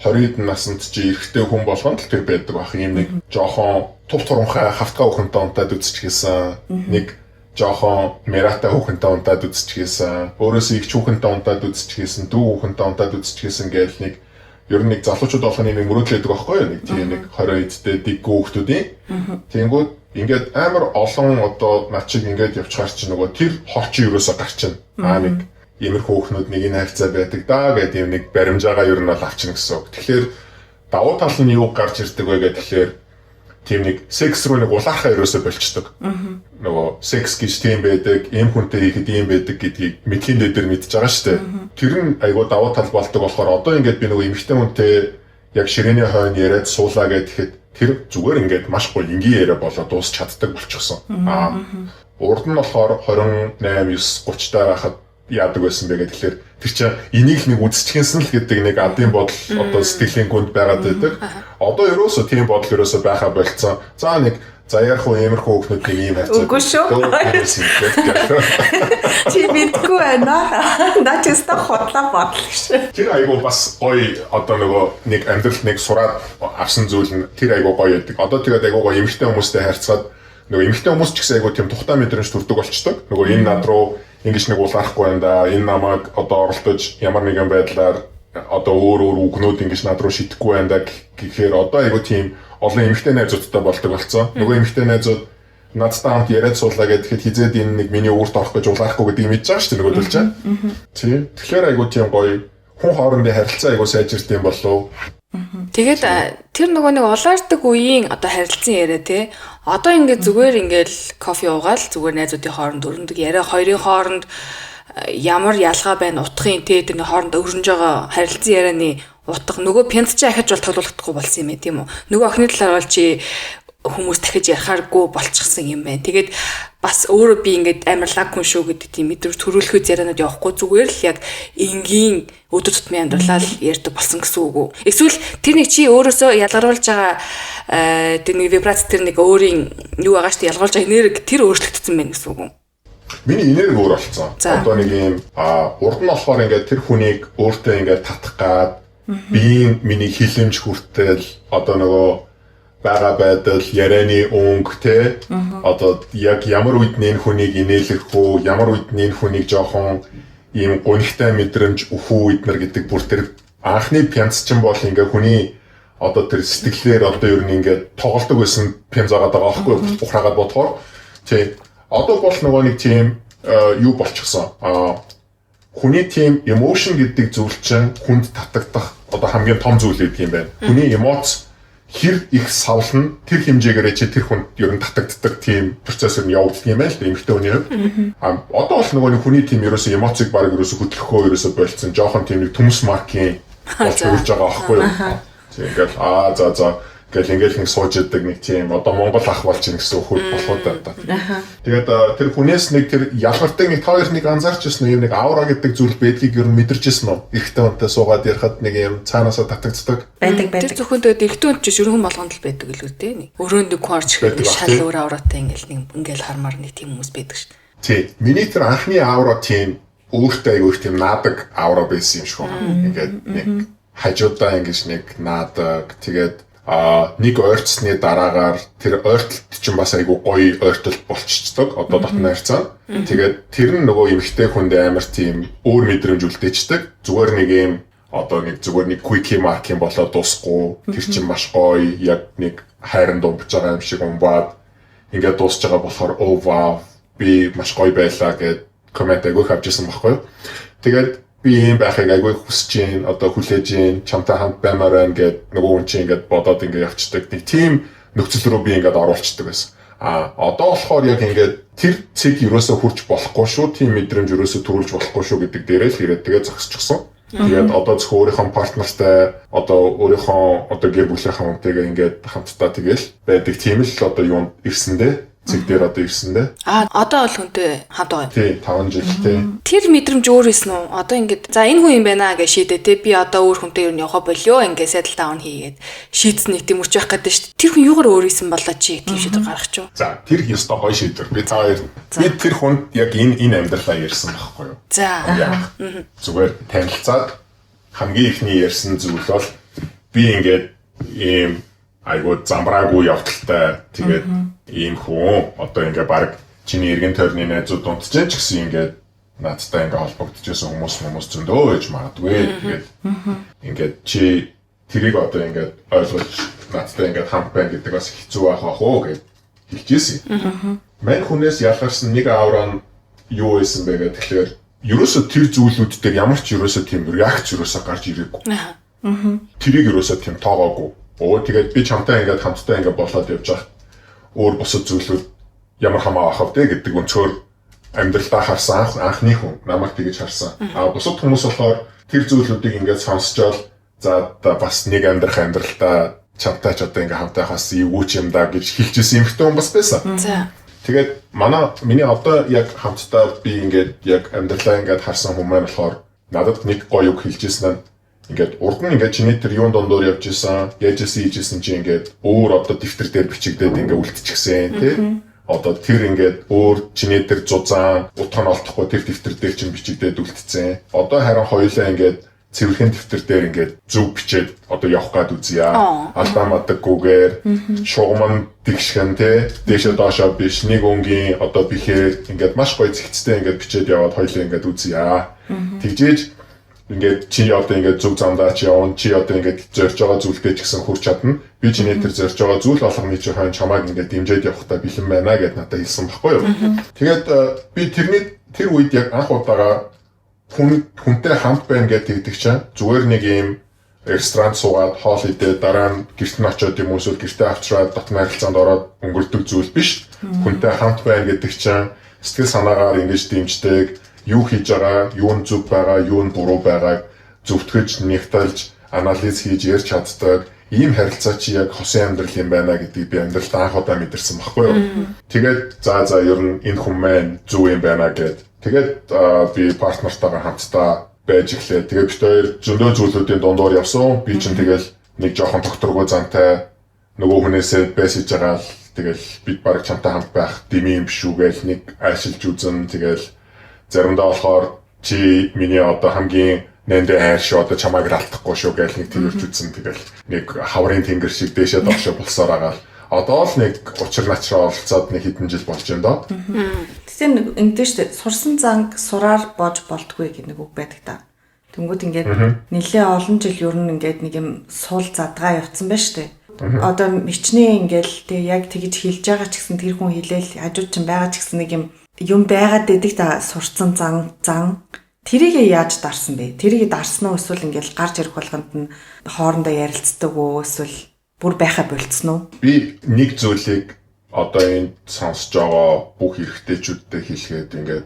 20-д наснд чи эрэгтэй хүн болгонд л тэр байдаг бах юм нэг жоохон тув туранхай хавтгаа хүүхэнтэй унтаад үзчихсэн. Нэг жоохон мерата хүүхэнтэй унтаад үзчихсэн. Өөрөөсөө их хүүхэнтэй унтаад үзчихсэн. Дүү хүүхэнтэй унтаад үзчихсэн гээл нэг ер нь нэг залуучууд болгоны нэг мөрөөдлөдөг байхгүй юу? Нэг тийм нэг 20-д диг хүүхдүүдийн. Тэнгүүд ингээд амар олон одоо над чиг ингээд явчихаар чи нөгөө тэр хорчин юусоо гарчин. Нэг иймэрхүү хүүхнүүд нэг энэ хайрцаа байдаг даа гэдэг юм нэг баримжаагаа ер нь бол авчна гэсэн үг. Тэгэхээр давуу тал нь юу гарч ирдэг вэ гэхээр тийм нэг секс руу нэг улаархаа ерөөсө болчдөг. Нөгөө секс гэж тийм байдаг, ийм хүнтэй хийхэд ийм байдаг гэдгийг мэдхийн дээр мэдж байгаа шүү дээ. Тэр нь айгуу давуу тал болдог болохоор одоо ингээд би нөгөө эмэгтэй хүнтэй яг ширээний хойно яриад суулаа гэхэд тэр зүгээр ингээд маш гоё энгийн яриа болоод дуусч чаддаг болчихсон. Урд нь болохоор 28, 9, 30 таа байхад яадаг байсан бэ гэхээр тэр чинь энийг нэг үзчихсэн л гэдэг нэг адын бодол одоо сэтгэлийн гүнд байгаад байдаг. Одоо ерөөсөө тийм бодол ерөөсөө байхаа болцсон. За нэг заяарх уу иймэрхүү хүүхнүүдийн ийм харьцаа. Үгүй шүү. Чи мэдгүй байна. Начиста хотлоо бодол гэж. Тэр айгуу бас гоё одоо нөгөө нэг амьдралд нэг сураад авсан зүйл нь тэр айгуу гоё байдаг. Одоо тэгээд айгуу гоё эмэгтэй хүмүүстэй харьцаад нөгөө эмэгтэй хүмүүс ч гэсэн айгуу тийм тухтай мэдрэмж төрдөг болчдөг. Нөгөө энэ над руу ингэж нэг улаарахгүй байна да. Энэ намайг одоо оролдож ямар нэгэн байдлаар одоо өөр үгнүүд ингэж над руу шидэхгүй байна да гэхээр одоо айгуу тийм олон эмэгтэй найзуудтай болдог болсон. Нөгөө эмэгтэй найзууд надтай хамт яриад суулаа гэхэд хизээд энэ нэг миний өөрт орох гэж улаарахгүй гэдгийг мэдж байгаа шүү дээ нөгөөдөл чинь. Тийм. Тэгэхээр айгуу тийм гоё хүн хоорондын харилцаа айгуу сайжирт юм болов. Тэгээд тэр нөгөө нэг улаардаг үеийн одоо харилцан яриа те. Одоо ингээд зүгээр ингээд кофе уугаал зүгээр найзуудын хооронд өрнөдөг яриа хоёрын хооронд ямар ялгаа байна утгын те тэрний хооронд өрнөж байгаа харилцан ярианы утга нөгөө пянц чи ахиж бол тоглохдохгүй болсон юм ээ тийм үү. Нөгөө охины талаар бол чи хүмүүс дахиж ярихааргүй болчихсон юм байна. Тэгээд бас өөрөө би ингээд амар лаг хүн шүү гэдэг тийм мэдрэмж төрүүлэхүй ярианууд явахгүй зүгээр л яг энгийн өдөр тутмын амьдралаа ярьдаг болсон гэсэн үг үү. Эсвэл тэр нэг чи өөрөөсөө ялгаруулж байгаа тэр нэг вибрац тэр нэг өөрийн юу байгаа шүү дээ ялгаруулж байгаа энерги тэр өөрчлөгдсөн байна гэсэн үг үү. Миний энерги өөр болсон. Одоо нэг юм урд нь болохоор ингээд тэр хүнийг өөртөө ингээд татах гад би миний хилэмж хүртэл одоо нөгөө бага байдал ярианы өнгө те одоо яг ямар үед энэ хүнийг инээлэх үү ямар үед энэ хүнийг жоохон ийм гонхтой мэдрэмж өхөө эднэр гэдэг бүр тэр анхны пянц чинь бол ингээ хүний одоо тэр сэтгэлээр одоо ер нь ингээ тоглолдог байсан пянц байгаа байхгүй ухраагаад бодохоор тий одоо бол нөгөө нэг тийм юу болчихсон хүний тийм emotion гэдэг зүйл чинь хүнд татагдах одоо хамгийн том зүйл гэдэг юм байна. Хүний эмоц хэр их савлна тэр хэмжээгээр чи тэр хүнд ер нь татагддаг тийм процессор нь явагддаг юм байна л да эмэгтэй хүний хувьд. Одоо бол нөгөө нэг хүний тийм ерөөсөө эмоцыг баг ерөөсөө хөдлөхөө ерөөсөө болцсон. Жохон тийм нэг төмс маркийн болж байгаа байхгүй юу? Тийм ингээл за гэл ингээл хин сууж идэг нэг тийм одоо Монгол ах болж ийн гэсэн үг болохоо да. Тэгээд тэр хүнээс нэг тэр ялгартыг нэг та хоёр нэг анзаарч ирсэн үү? Нэг аура гэдэг зүйл байдгийг ер нь мэдэрч ирсэн үү? Ихтэй хүнтэй суугаад ярихад нэг юм цаанаасаа татагддаг. Байдаг. Тэр зөвхөн тэгээд ихтэй хүн чинь шүрхэн болгонд л байдаг л үү те. Өрөөнд нэг хүн орж ирэхэд шал өөр ауратай ингээл хармаар нэг тийм хүмүүс байдаг шүү дээ. Тий. Миний тэр анхны аура тийм өөртөө айгүй тийм наадаг аура байсан юм шиг байна. Ингээд нэг хажуудаа ингэж нэг наадаг. Тэгээд нэг ойрцсны дараагаар тэр ойртолт чинь бас айгүй гоё ойртолт болчихдог одоо дотны харьцаа. Тэгээд тэр нь нөгөө эмэгтэй хүнд амар тийм өөр мэдрэмж үлдээчдэг. Зүгээр нэг юм одоо нэг зүгээр нэг quickie mark-ийн болоод дуусахгүй. Тэр чинь маш гоё яг нэг хайранд умбж байгаа юм шиг умбаад ингээд дуусж байгаа болохоор oh wow би маш гоё байлаа гэд коммент агай авч ирсэн байхгүй. Тэгээд би юм байхыг агай хүсэж гин одоо хүлээж гин чамтай хамт баймаар байна гэд нөгөө хүн чинь ингээд бодоод ингээд явцдаг. Нэг тийм нөхцөл рүү би ингээд оруулцдаг байсан. Одоо болохоор яг ингээд тэр цэг ерөөсө хурж болохгүй шүү. Тийм мэдрэмж ерөөсө төрүүлж болохгүй шүү гэдэг дээрээ л ирээд тэгээд зогсчихсон. Тэгээд одоо зөвхөн өөрийнхөө партнертай одоо өөрийнхөө одоо гэр бүлийнхээ хүнтэйгээ ингээд хамтдаа тэгэл байдаг тийм л одоо юунд ирсэндээ цэг дээр одоо ирсэндээ. Одоо бол хүнтэй хамт байгаа. Тий, 5 жилтэй. Тэр мэдрэмж өөр байсан уу? Одоо ингээд за энэ хүн юм байна гэж шийдээ те би одоо өөр хүнтэй юу явах болоо ингээд settle down хийгээд шийдсэн нэг тийм үрч байх гэдэг шүү дээ. Тэр хүн юугаар өөр исэн болоо чи тийм шийдвэр гаргах ч юу? За тэр ёстой гоё шийдвэр. Би та хоёр би тэр хүнд яг энэ амьдралаа ярьсан байхгүй юу? За. Зүгээр танилцаад хамгийн ихний ярьсан зүйл бол би ингээд ийм айгуу замбраагүй явдалтай тэгээд ийм хүн одоо ингээ баг чиний эргэн тойрны найзууд унтж ч гэсэн ингээд наадтай ингээ холбогдчихсэн хүмүүс зөндөө ээж магадгүй тэгээд ингээд чи тэрийг одоо ингээд ойлгож наадтай ингээд хамт байна гэдэг бас хэцүү байх уу гэж хэлчихсэн. Мань хүнээс ялгарсан нэг аураа нь юу байсан бэ гэхээр ерөөсө тэр зүйлүүд дээр ямар ч ерөөсө тийм реакц ерөөсө гарч ирээгүй. Тэрийг ерөөсө тийм тоогоогүй. Тэгээд би чамтай ингээд хамтдаа ингээд болоод явж байгаа. Өөр бусад зүйлүүд ямар хамаа авах вэ гэдэг өнцгөр амьдралдаа харсан анхны хүн намайг тэгэж харсан. Бусад хүмүүс болохоор тэр зүйлүүдийг ингээд сонсчоод за бас нэг амьдралдаа чамтай ч одоо ингээд хамтаа хас эвгүй ч юм да гэж хэлжсэн юм хтэн хүн бас байсан. Тэгээд миний одоо яг хамтдаа би ингээд яг амьдралаа ингээд харсан хүмүүс маань болохоор надад нэг гоё үг хэлжсэн нь ингээд урд нь ингээд чиний тэр юун дондор явж исэн, яжсэн хийжсэн чи ингээд өөр одоо дэвтэр дээр бичигдээд ингээд үлдчихсэн тий. Одоо тэр ингээд өөр чиний тэр зузаан утга нь олдохгүй тэр дэвтэр дээр чинь бичигдээд үлдсэн. Одоо харин хоёулаа ингээд цэвэрхэн дэвтэр дээр ингээд зүг бичээд одоо явах гад үзье. Алдаа мадаггүйгээр шугамн тэгшхэн те дэшээ доошоо биш нэг өнгийн одоо бихээр ингээд маш гоё зэгцтэй ингээд бичээд яваад хоёулаа ингээд үзье. Тэгжээж ингээд чи одоо ингээд зүг замдаа чи явна чи одоо ингээд зорж байгаа зүйлдээ ч гэсэн хүрч чадна. Би чиний тэр зорж байгаа зүйл болгоны чи хойно чамайг ингээд дэмжиж явахтаа бэлэн байна гэд надад хэлсэн баггүй юу. Тэгээд би тэр үед яг анх удаага хүнтэй хамт байна гэдэг чинь зүгээр нэг юм ресторан суугаад хоол идээ дараа нь гэрт нь очиод юм эсвэл гэртээ авчраад дотны харилцаанд ороод өнгөрдөг зүйл биш. Хүнтэй хамт байна гэдэг чинь сэтгэл санаагаар ингэж дэмждэг, юу хийж байгаа, юу нь зөв байгаа, юу нь буруу байгааг зөвтгөж, нэгтэлж, анализ хийж ярьж чаддаг. Ийм харилцаа чи яг хосын амьдрал юм байна гэдгийг би амьдралд анх удаа мэдэрсэн баггүй юу. Тэгээд за ер нь энэ хүн маань зөв юм байна гэд. Тэгээд би партнертайгаа хамтдаа байж эхлэв. Тэгээд бид хоёр зөндөө зүйлүүдийн дундуур явсан. Би чинь тэгэл нэг жоохон докторгүй зантай нөгөө хүнээсээ бэсэж байгаа л тэгэл бид баг чамтай хамт байх дэмий юм биш үү гээл нэг айшилж үзэн тэгэл заримдаа болохоор чи миний одоо хамгийн нэндэ хайрш одоо чамайг алдахгүй шүү гээл нэг тэрвэрч үзэн тэгэл нэг хаврын тэнгэр шиг дээшээ доошоо болсоор агаал. Одоо л нэг учир начраа оролцоод нэг хэдэн жил болж байна доо. Тэгэхээр ингэдэж штэ сурсан занг сураар боож болтгүй гэх нэг үг байдаг та. Тэнгүүд ингээд нэлээ олон жил ер нь ингээд нэг юм суул задгаа явцсан байна штэ. Одоо мичнээ ингээл тэг яг тэгж хэлж байгаа ч гэсэн тэр хүн хэлээл хажууд ч байгаа ч гэсэн нэг юм байгаад байдаг та сурцсан зан тэрийг яаж дарсан бэ? Тэрийг дарсан уу эсвэл ингээл гарч ирэх болгонд нь хоорондоо ярилцдаг уу эсвэл бүр байха болцсон уу? Би нэг зүйлийг одоо энэ сонсож байгаа бүх эрэгтэйчүүдтэй хэлгээд ингээд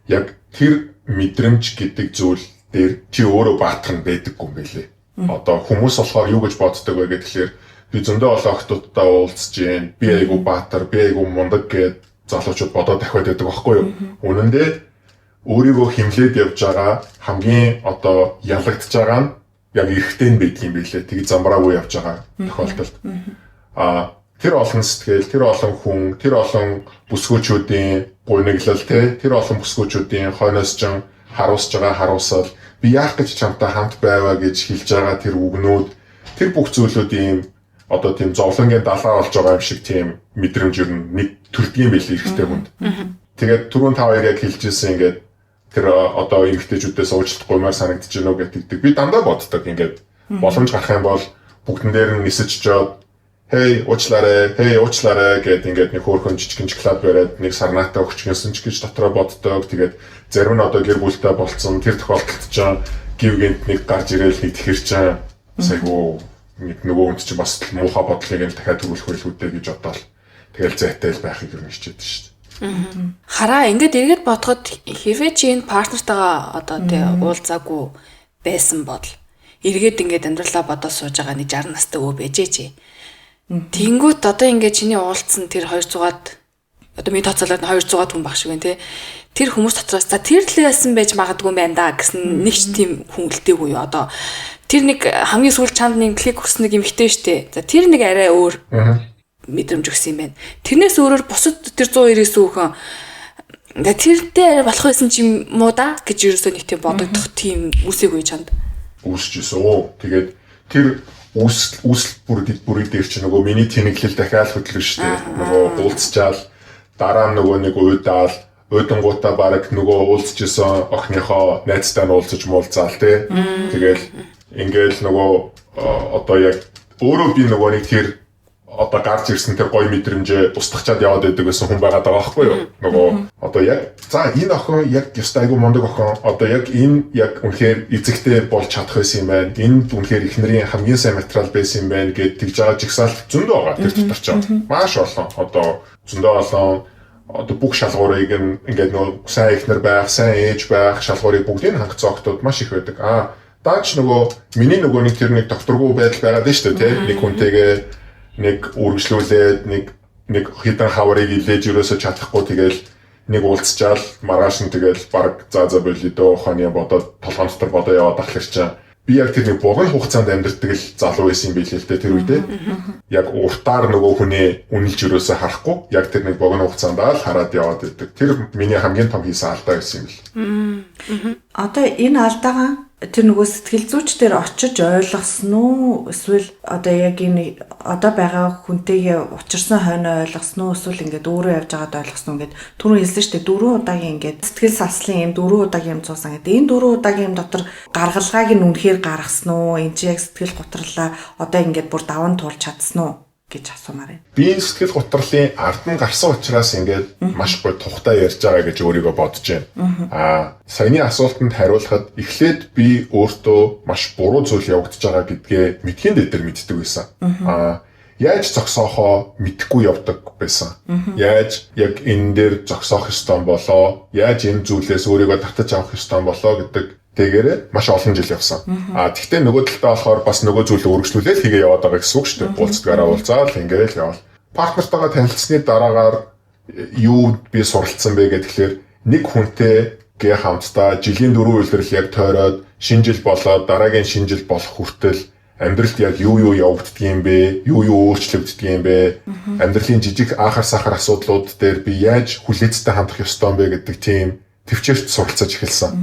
яг тэр мэдрэмж гэдэг зүйл дээр чи өөрөө баатар нь байдаггүй юм байлээ. Одоо хүмүүс болохоор юу гэж боддог вэ гэхээр би зөндөө олон охтуудтай уулзж гин би айгу баатар, би айгу мундаг гэд залуучууд бодоод дахиад байдаг байхгүй юу? Үнэн дээр өөрийгөө хэмлээд явж байгаа хамгийн одоо ялагдж байгаа нь яг эрэгтэй нь байдаг юм билээ. Тэг замбраагүй явж байгаа тохиолдолд. Тэр олон сэтгэл, тэр олон хүн, тэр олон бүсгүүчүүдийн гуйнаглал тэр олон бүсгүүчүүдийн хойноос ч харуулж байгаа харуулсал би яах гэж чамтай хамт байваа гэж хэлж байгаа тэр үгнүүд тэр бүх зүйлүүдийн одоо тийм зовлонгийн далаа болж байгаа юм шиг тийм мэдрэмж ер нь нэг төрдгийн байлээ эрэгтэй хүнд. Тэгээд түрүүн та хоёр яг хэлжсэн ингээд тэр одоо эрэгтэйчүүдээс уучлалт гуймаар санагдаж байна уу гэдэг би дандаа боддог ингээд боломж гарах юм бол бүгдэн дээр нь нисэж жоод хей уучлаарай гэд ингээд нэг хөөрхөн жижигэн клуб бариад нэг сарнаатай өгчгэнсэн ч гэж дотроо боддог. Тэгээд зарим нь одоо гэр бүлтэй болцсон тэр тохиолдолд ч гівгэнт нэг гарч ирээл нэг тэгэхэр ч сайгүй нэг нөгөө хүнд чи бас муухай бодлыг л дахиад төрүүлэх байлгүйдээ гэж бодоол. Тэгэл зайтай л байхыг юм хичээдэг шүү дээ. Хараа ингээд эргээд бодоход хэвээ чи энэ партнертайгаа одоо тэг уулзаагүй байсан бодол. Эргээд ингээд амьдралаа бодоод сууж байгаа нэг 60 настай өө байжээ. Тэнгүүт одоо ингээд чиний уулзсан тэр 200-аад одоо миний тооцоолоод 200-аад хүн баг шиг байна те. Тэр хүмүүс дотроос за тэр л яасан байж магадгүй юм байна да гэсэн нэг ч тийм хүн үлдээгүй юу одоо. Тэр нэг хамгийн сүүл чанд нэг клик өгсөн нэг юм хитэн штэ. За тэр нэг арай өөр мэдрэмж өгсөн юм байна. Тэрнээс өөрөөр бусад тэр 190-с хүүхэн тэртэй болох байсан ч юм уу да гэж ерөөсөө нэг тийм бодогдох тийм үсээгүй чанд. Үүсчихсэн оо. Тэгээд тэр үүсэл бүрий дээр чи нөгөө миний тэнэглэл дахиад хөдлөн штэ. Нөгөө уулзчаал дараа нь нөгөө нэг уйдаал уйдангуудаа бараг нөгөө уулзчихсан охиныхоо найзтай нь уулзаж муулзаал те. Тэгэл ингээл нөгөө одоо яг өөрөө би нөгөө нэг тэр одоо гарч ирсэн тэр гоё мэдрэмжээ устгачаад яваад байдаг гэсэн хүн байгаад байгаа байхгүй юу? Нөгөө одоо одоо яг за энэ охин яг ёстой айгу мундаг охин одоо яг энэ яг үнэхээр эзэгтэй болж чадах байсан юм байна. Энд үнэхээр их нарын хамгийн сайн материал байсан юм байна гэд тэгж байгаа жигсаал зөндөө байгаа тэр дотор ч маш олон одоо зөндөө олон одоо бүх шалгуурыг ингээд нөгөө сайн ихнэр байх, сайн ээж байх шалгуурыг бүгдийг хангацсан охтууд маш их байдаг. Даач нөгөө миний нөгөө нэг тэр нэг докторгүй байдал байгаад нь шүү дээ тий. Нэг хүнтэйгээ нэг үргэлжлүүлээд нэг хитэн хаврыг илээж өрөөсө чадахгүй тэгэл нэг уулзчаал маргааш нь тэгэл баг за болий дөө ухааны бодоод толгоон дотор бодоо яваад ахлаар чинь би яг тэр нэг богино хугацаанд амьдэрдэг л залуу байсан юм билээ л дээ тэр үедээ. Яг уртаар нөгөө хүний үнэлж өрөөсө харахгүй яг тэр нэг богино хугацаанд л хараад яваад байдаг. Тэр миний хамгийн том хийсэн алдаа байсан юм бил. Одоо энэ алдаагаа тэр нөгөө сэтгэл зүйч дээр очиж ойлгосон уу эсвэл одоо яг энэ одоо байгаа хүнтэйгээ учирсан хойно ойлгосон уу эсвэл ингээд өөрөө явж байгаад ойлгосон уу гэд түрүү хэлсэн шүү дээ 4 удаагийн ингээд сэтгэл салслын юм 4 удаагийн юм цуусан гэдэг энэ 4 удаагийн юм дотор гаргалгааг нь үнэхээр гаргасан уу энэ чи яг сэтгэл гутралаа одоо ингээд бүр даван туулж чадсан уу гэж асуумаар байна. Би сэтгэл гутралын ард нь гарсан учраас ингээд маш гоё тухтай ярьж байгаа гэж өөрийгөө бодож байна. Саяны асуултанд хариулахад эхлээд би өөртөө маш буруу зүйл явагдаж байгаа гэдгээ мэдхийн дээр мэддэг байсан. Яаж зогсоохоо мэдэхгүй явдаг байсан. Яаж яг энэ дээр зогсоох ёстой болоо, яаж энэ зүйлээс өөрийгөө татаж авах ёстой болоо гэдэг тэгээрээ маш олон жил явсан. Тэгтээ нөгөө талдаа болохоор бас нөгөө зүйлээ үргэлжлүүлээд хийгээ яваад байгаа гэсэн үг шүү дээ. Уулздагаараа уулзаал ингээл явал. Партнертайгаа танилцсны дараагаар юу би суралцсан бэ гэхээр нэг хүнтэйгээ хамтдаа жилийн 4 үйлрэл яг тойроод шинэ жил болоод дараагийн шинэ жил болох хүртэл амьдралд яг юу явагддаг юм бэ? Юу өөрчлөгддөг юм бэ? Амьдралын жижиг аахар сахар асуудлууд дээр би яаж хүлээцтэй хандах ёстой юм бэ гэдэг тийм төвчээрт суралцаж эхэлсэн.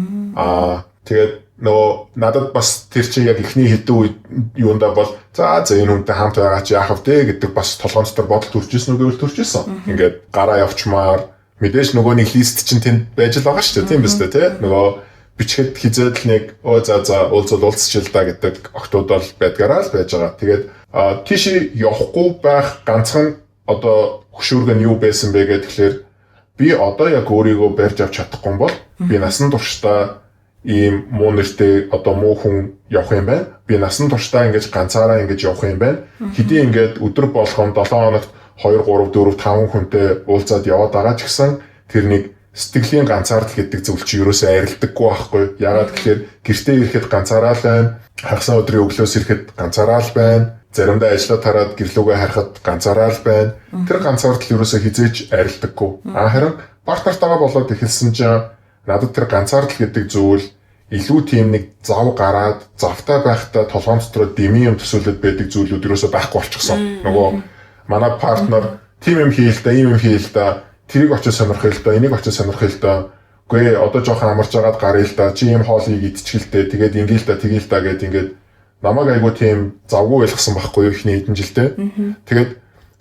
Тэгээд нөгөө надад бас тэр чинь яг ихний хэдэн үед юундаа бол за энэ хүнтэй хамт байгаа чи яах вэ гэдэг бас толгоон дотор бодол төржсэн үү гэвэл төржсэн. Ингээд гараа явчмаар мэдээж нөгөө нэг лист чинь тэнд байж л байгаа шүү дээ. Тийм биз дээ тий. Нөгөө бичгэд хизээд л нэг за уулзчихл да гэдэг октод бол байдгаараа л байж байгаа. Тэгээд тийш явахгүй байх ганцхан одоо хөшүүргэн юу байсан бэ гэхээр би одоо яг өөрийгөө барьж авч чадахгүй бол би насан туршдаа ийм муу нэртэй одоо муу хүн явах юм байна. Би насан туршдаа ингэж ганцаараа ингэж явах юм байна. Хэдий ингээд өдөр болгон 7 хоногт 2 3 4 5 хүнтэй уулзаад яваад байгаа ч гэсэн тэр нэг сэтгэлийн ганцаардал гэдэг зүйл чи ерөөсөө арилдаггүй байхгүй. Ягаад гэхээр гэртээ ирэхэд ганцаараа л байна. Хагас өдрийн өглөөс ирэхэд ганцаараа л байна. Заримдаа ажлаа тараад гэрлүүгээ харахад ганцаараа л байна. Тэр ганцаардал ерөөсөө хизээч арилдаггүй. Харин партнертайгаа болоод эхэлсэн чинь надад тэр ганцаардал гэдэг зүйл илүү тийм нэг зав гараад завтай байхдаа толгоон дотор дэмий юм төсөөлөд байдаг зүйлүүд ерөөсөө байхгүй болчихсон. Нөгөө манай партнер тийм юм хийл та, ийм юм хийл та, тэрийг очиж сонирхъя л да, энийг очиж сонирхъя л да. Үгүй одоо жоохон амарч агаад гаръя л да. Чи ийм хоолыг идчихэлтэй. Тэгээд ингээл та, тэгээл та гэд ингээд намайг айгуу тийм завгүй байлгасан байхгүй юу ихний хэдэн жилдээ. Тэгээд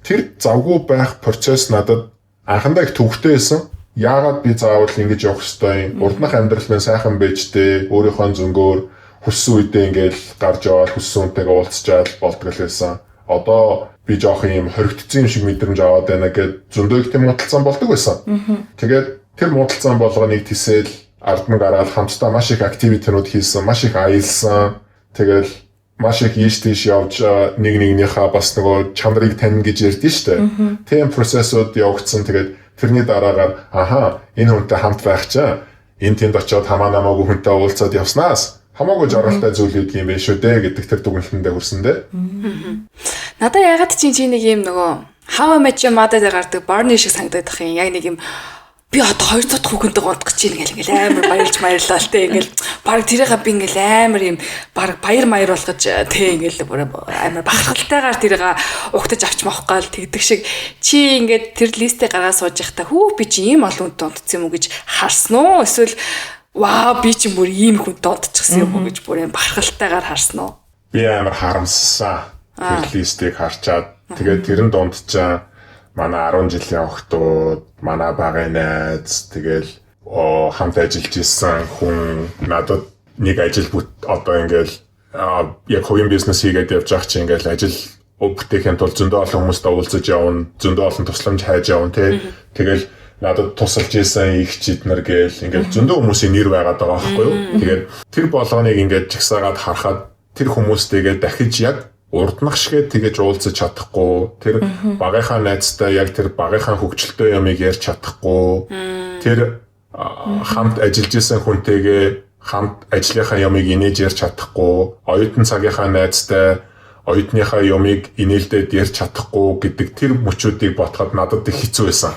тэр завгүй байх процесс надад анхандаа их төвөгтэй байсан. Яагаад би заавал ингэж явах ёстой юм? Урднах амьдрал минь сайхан байжтэй, өөрийнхөө зөнгөөр хүссэн үедээ ингээл гарч яваад хүссэн үнтэйгээ уулзчаал болдог л байсан. Одоо би жоох юм хоригдсон юм шиг мэдрэмж аваад байна гэд зөндөө их тийм муудалцсан болдог байсан. Тэгээд тэр муудалцсан болгоныг тисэл ардман гараад хамтдаа маш их активитинууд хийсэн, маш их аялсан. Тэгэл маш их ийш тийш явж нэг нэгнийхээ бас нөгөө чанарыг тань гэж ярьдэн штэ. Тийм процессууд явагдсан. Тэгээд тэрний дараагаар энэ хүнтэй хамт байх чинь энэ тэнд очиод хамаа намаагүй хүнтэй уулзаад явснаас хамаагүй жаргалтай зүйл гэдэг юм биш үү дээ гэдэг тэр дүгнэлтэндээ хүрсэн дээ. Надаа ягаад чи нэг юм нөгөө How I Met Your Mother дээр гардаг Barney шиг санагдах юм. Яг нэг юм би одоо 200 дахь хүүхэнтэй гондог гэж ингээл амар баярлж баярлаа л те ингээл баг тэрийнхээ би ингээл амар юм баг баяр маяр болгож те ингээл амар бахархалтайгаар тэрийг угтаж авч мавах гал тэгдэг шиг чи ингээд тэр листээ гаргаад сууж байхдаа хүү би чи ийм олон хүнтэй унтцсан юм уу гэж харсан уу эсвэл вау би чи бүр ийм хүнтэй унтчихсан юм уу гэж бүр юм бахархалтайгаар харсан уу? Би амар харамссан. Тэр листийг харчаад тэгээд тэрэн дундчаа манай 10 жилийн охтууд, манай багын найз, тэгэл хамт ажиллаж исэн хүн надад нэг ажил одоо ингээл яг хувийн бизнес хийгээд явж байгаа чинь ингээл ажил бүтээхийн тулд зөндөө олон хүмүүстэй уулзаж явна, зөндөө олон тусламж хайж явна тий. Тэгэл надад тусалж ийсэн их чид нар гээл ингээд зөндөө хүмүүсийн нэр байгаад байгаа байхгүй юу. Тэгээд тэр болгоныг ингээд жигсаагаад харахад тэр хүмүүстэйгээ дахиж яг урднах шигээ тэгэж уулзаж чадахгүй, тэр багийнхаа найзтай яг тэр багийнхаа хөгжилтэй ямыг ярьж чадахгүй, тэр хамт ажиллаж исэн хүнтэйгээ хамт ажлынхаа ямыг инээж ярьж чадахгүй, оюутан цагийнхаа найзтай оюутныхаа ямыг инээлдээд ярьж чадахгүй гэдэг тэр мөчүүдийг бодоход надад их хэцүү байсан.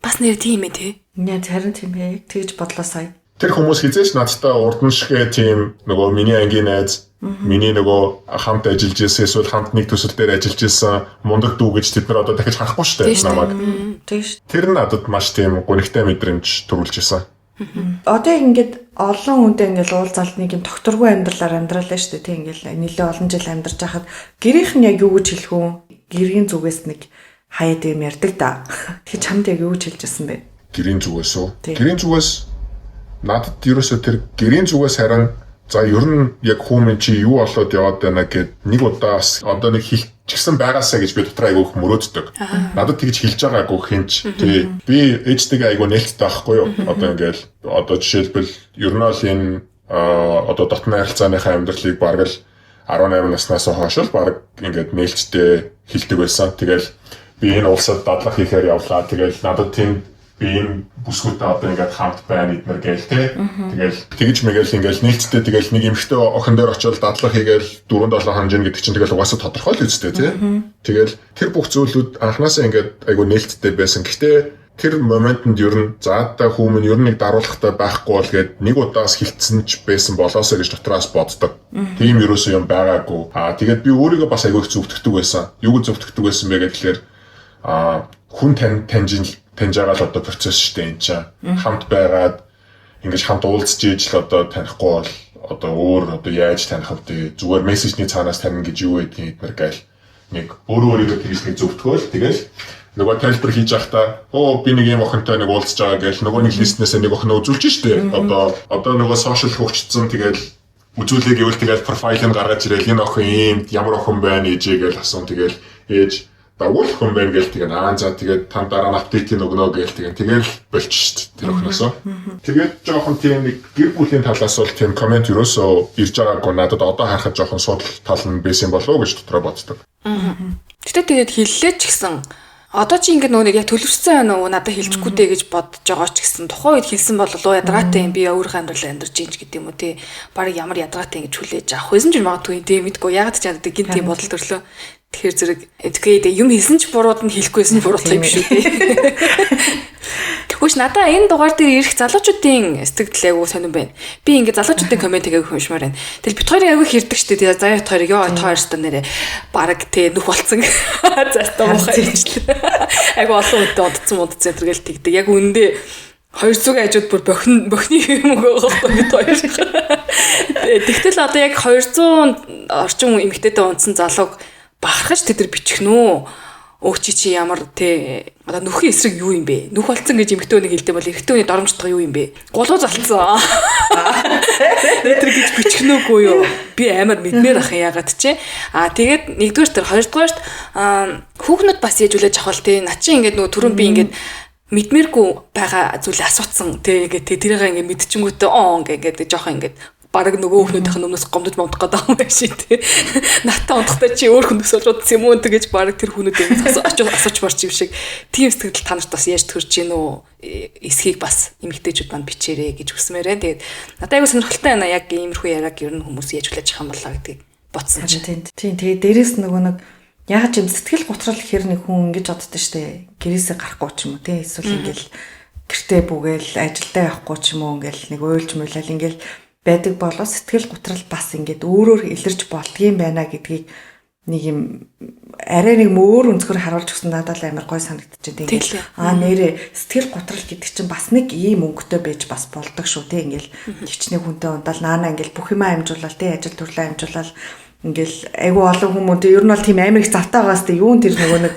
Бас нэр тийм ээ тий. Нэ харин тийм ээ. Тэгж бодлоо сая. Тэр хүмүүс хизээч надтай урдан шигээ тийм нөгөө миний ангийн найз, миний нөгөө хамт ажиллаж исэн эсвэл хамт нэг төсөл дээр ажиллаж исэн мундаг дүү гэж тэд нар одоо дахиж харахгүй шүү дээ намайг. Тэгш. Тэр надад маш тийм гонигтай мэдрэмж төрүүлж исэн. Одоо ингээд олон хүнтэй ингээд уулзалт нэг юм докторгүй амьдралаар амьдралаа шүү дээ. Тэг ингээд нэлээ олон жил амьдарч байхад гэрийнх нь яг юу гэж хэлэх үү? Гэргийн зүгээс нэг хаяад юм ярьдаг да. Тэгэхээр чамд яг юу гэж хэлж байсан бэ? Гэрийн зүгээс үү? Гэрийн зүгээс надад ерөөсөө тэр гэрийн зүгээс харин за ер нь яг хүмүүс чи юу болоод яваад байна гэд нэг удаас одоо нэг хэлчихсэн байгаасаа гэж би дотроо айгүйх мөрөөддөг. Надад тэгж хэлж байгаагүй хинч. Тий. Би ээжтэйгээ айгүй нээлттэй байхгүй юу? Одоо ингээл одоо жишээлбэл ер нь л энэ одоо дотны харилцааныхаа амьдралыг бараг л 18 наснаас хойш л бараг ингээд нээлттэй хэлдэг байсан. Тэгэл би энэ улсад дадлах хийхээр явлаа. Тэгэл надад тийм би энэ бүсгүүтэй одоо ингээд хамт байна эднэр гээл те. Тэгэл тэгж мэгэл ингээд нээлттэй тэгэл нэг эмхтэй охин дээр очиод дадлах хийгээл 4-7 хонжин гэдэг чинь тэгэл угаасаа тодорхой л үстэй те. Тэгэл тэр бүх зүйлүүд анханасаа ингээд айгу нээлттэй байсан. Гэхдээ тэр моментод ер нь заадтай хүмүүс ер нь нэг даруулахтай байхгүй бол гээд нэг удаас хилцсэн ч байсан болоосоо гэж дотроос боддог. Тийм ерөөсөө юм байгаагүй. Тэгээд би өөрийгөө бас айгу их зөвтгдөг байсан. Юу гэж зөвтгдөг байсан бэ гэхэлэр хүн таньж байгаа л одоо процесс шүү дээ энэ чинь. Хамт байгаад ингэж хамт уулзж ийж л одоо танихгүй бол одоо өөр одоо яаж таних вэ? Зүгээр мессежний цаанаас танина гэж юу гэдгийг эднэр гээл нэг өөрийгөө тэгж нэг зөвтгөөл тэгэл нөгөө тайлбар хийж байхдаа би нэг юм охинтой нэг уулзж байгаа гээл нөгөө нэг листнээсээ нэг охин үзүүлж штэ. Одоо нөгөө сошиал хөгжсөн тэгэл үзүүлээ гэвэл тэгэл профайл нь гаргаж ирэл энэ охин ийм ямар охин байна ээжээ гээл асуун тэгэл ээж дагуул хүн байна гээл тэгээ за тэгээд тань дараа нь апдейтийг өгнө гээл тэгэл болчих шүү дээ тэр охиноосоо. Тэгээд жоохон тийм нэг гэр бүлийн талаас бол тийм комент юусоо ирж байгаагүй надад одоо харахад жоохон судал тал нь байсан болов уу гэж дотроо боддог. Гэтэ тэгээд хэллээ ч гэсэн одоо чи ингэ нөгөө яг төлөвшсөн байна уу надад хэлчихгүй дээ гэж бодож байгаа ч гэсэн тухайн үед хэлсэн бол луу ядаргаатай юм би өөрийнхөө амьдралаа амьдарч ийн ч гэдэг юм уу тий. Бараг ямар ядаргаатай ингэж хүлээж авах байсан ч магадгүй тий мэдгүй ягаад ч яддаг гин тийм бодол төрлөө. Тэгэхээр зэрэг тэгээд юм хэлсэн ч бурууд нь хэлэхгүйсэн буруудах юм шүү дээ. Тэгвэл надаа энэ дугаар дээр ирэх залуучуудын сэтгэл айгуу сонирн байна. Би ингээд залуучуудын комментиг айгуу уншмаар байна. Тэгэл бит хоёрыг айгуу хэрдэг шүү дээ. Заяа хоёрыг ёо тойрстой нэрэ баг тэ нүх болцсон. Застаа мохоо хэлээ. Айгуу олон үедээ удцсан тэргээл тэгдэг. Яг үндэ 200 хажууд бүр бохны юм өгөхгүй бит хоёр. Тэгтэл одоо яг 200 орчим эмэгтэйтэй унтсан залууг бахархаж тэд бичихнүү. Өөчи чи ямар те одоо нүхийн эсрэг юу юм бэ? Нүх болцсон гэж эмэгтэй хүнийг хэлдэг бол эрэгтэй хүний доромжтгох юу юм бэ? Гулуу залцсан. Тэр гэж бичихнүүгүй юу? Би амар мэдмээр ах яагаад чи. Тэгээд нэгдүгээр тэр хоёрдугаар хүүхнүүд бас яаж үлээж авах те. Наа чи ингээд нөгөө түрүүн би ингээд мэдмээргүй байгаа зүйлээ асууцсан те ингээд тэрийг ингээд мэдчихэнгүүтээ ингээд жоохон ингээд бараг нөгөө хүүхнүүдийн өмнөөс гомдож момдох гэдэг юм байна шээ тий. Натаа унтахтай чи өөр хүн төсөлрүүд юм уу гэж бараг тэр хүүнүүдээ асууч марч юм шиг тийм сэтгэл та нарт бас яаж төрж гин үү эсхийг бас эмэгтэйчүүд манд бичээрэй гэж хүсмээрэн. Тэгээд надад айгу сонирхолтой байна яг иймэрхүү яриаг ер нь хүмүүс яаж хүлээж авах юм болоо гэдгийг бодсон чинь. Тийм тэгээд дээрэс нөгөө нэг яг ч юм сэтгэл готрол гэхэр нэг хүн ингэж боддоо штэ гэрээсээ гарахгүй ч юм уу тий. Эсвэл ингээл гэртээ бүгээл ажилдаа явахгүй ч юм уу ингээл нэг уйлж муулал ингээл байдаг болоо сэтгэл готрол бас ингээд өөрөөр илэрч болдгийм байна гэдгийг нэг юм арай нэг өөр өнцгөр харуулж өгсөн надад амар гой санагдчихэв тийм. Нэрээ сэтгэл готрол гэдэг чинь бас нэг ийм өнгөтэй байж бас болдог шүү тийм. Ингээл хичнээн хүнтэй ундаал наана ингээл бүх юмаа амжуулаад тийм ажил төрлөө амжуулаад ингээл айгу олон хүмүүс ер нь бол тийм амар их завтай байгаас тийм юун тэр нөгөө нэг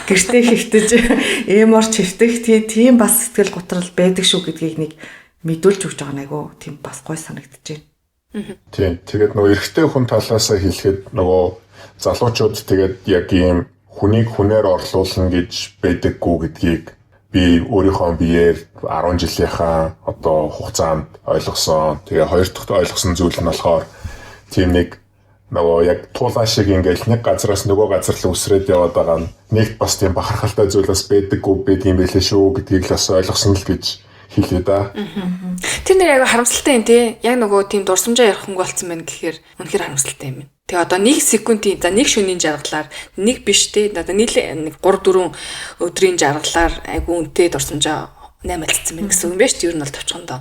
гэртээ хэвтэж эморч хэвтэх тийм бас сэтгэл готрол байдаг шүү гэдгийг нэг мэдүүлж өгч байгаа нэг тийм бас гой санагдчихэв. Тийм. Тэгээд нөгөө эрэгтэй хүн талаасаа хэлэхэд нөгөө залуучууд тэгээд яг ийм хүнийг хүнээр орлуулна гэж байдаггүй гэдгийг би өөрийнхөө биеэр 10 жилийнхаа одоо хугацаанд ойлгосон. Тэгээ хоёр дахь ойлгосон зүйл нь болохоор тийм нэг нөгөө яг туулаа шиг ингээл нэг газараас нөгөө газар руу үсрээд яваад байгаа нь нэгт бас тийм бахархалтай зүйл бас байдаггүй байд юм байлээ шүү гэдгийг л бас ойлгосон л гэж хэлээ да. Тэр нэр аяга харамсалтай юм тий. Яг нөгөө тийм дурсамжаа ярих хөнгө болцсон байна гэхээр үнэхээр харамсалтай юм. Тэгээ одоо 1 секундын за 1 шөнийн жаргалаар нэг биш тий. Одоо нийлээ 3-4 өдрийн жаргалаар айгу үнэтэй дурсамжаа наймаалцсан байна гэсэн үг юм байна шүү дээ. Ер нь бол товчхондоо.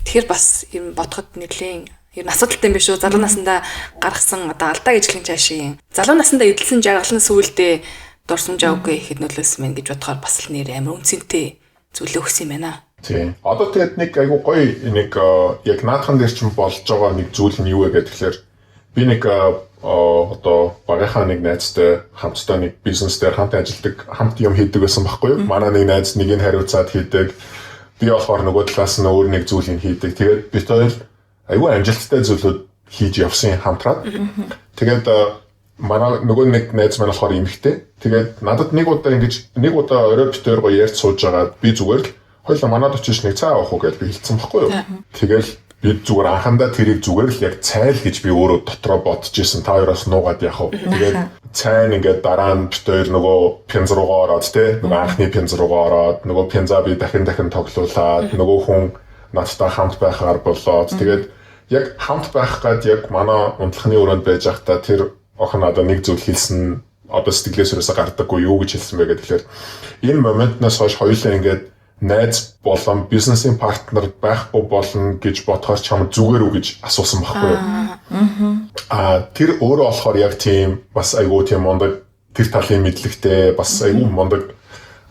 Тэгэхээр бас юм бодоход нэлийн ер нь асуудалтай юм биш үү? Залуу насндаа гаргасан одоо алдаа гэж хэлэн чаашийн. Залуу насндаа эдэлсэн жаргалын сүулдэ дурсамжаа үгүй ихэд нөлөөсөн мэн гэж бодохоор бас л нэр амар үнцэнтэй зүйлөө өгсөн юм байна. Тийм. Одоо тэгээд нэг айгу гоё нэг яг наадхан дээр ч болж байгаа нэг зүйл нь юу вэ гэхээр би нэг одоо багийнхаа нэг найзтай хамтдаа нэг бизнес дээр хамт ажилладаг, хамт юм хийдэг байсан байхгүй юу? Манай нэг найз нэг нь хариуцаад хийдэг. Би болохоор нөгөө талаас нь өөр нэг зүйлийг хийдэг. Тэгээд бид хоёр айгүй амжилттай зүйлүүд хийж явсан хамтраад. Тэгээд манай нөгөө нэг найз маань болохоор эмэгтэй. Тэгээд надад нэг удаа орой бид хоёр гоё ярьж сууж байгаа. Би зүгээр л хоёлаа манад очиж нэг цай авах уу гэж би хэлсэн байхгүй юу. Тэгэл би зүгээр анхандаа тэрийг зүгээр л яг цайл гэж би өөрөө дотроо бодож исэн. Та хоёроос нуугаад яах вэ? Тэгээд цайн ингээд дараа нь бид хоёр нөгөө пенз руугаа ороод те нөгөө анхны пенз руугаа ороод нөгөө пенза би дахин тоглуулаад нөгөө хүн надтай хамт байхаар болоод тэгээд яг хамт байх гад яг манай унтлахны өрөөнд байж байхдаа тэр охин надад нэг зүйл хэлсэн одоо сэтгэлээс өрөөсө гардаггүй юу гэж хэлсэн бэ гэхээр энэ моментнаас хойш хоёулаа ингээд найз болон бизнесийн партнер байхгүй болно гэж бодохоор чам зүгээр үү гэж асуусан байхгүй юу. Тэр өөрөө болохоор яг тийм бас айгүй тийм мондөг тэр талын мэдлэгтэй бас айгүй мондөг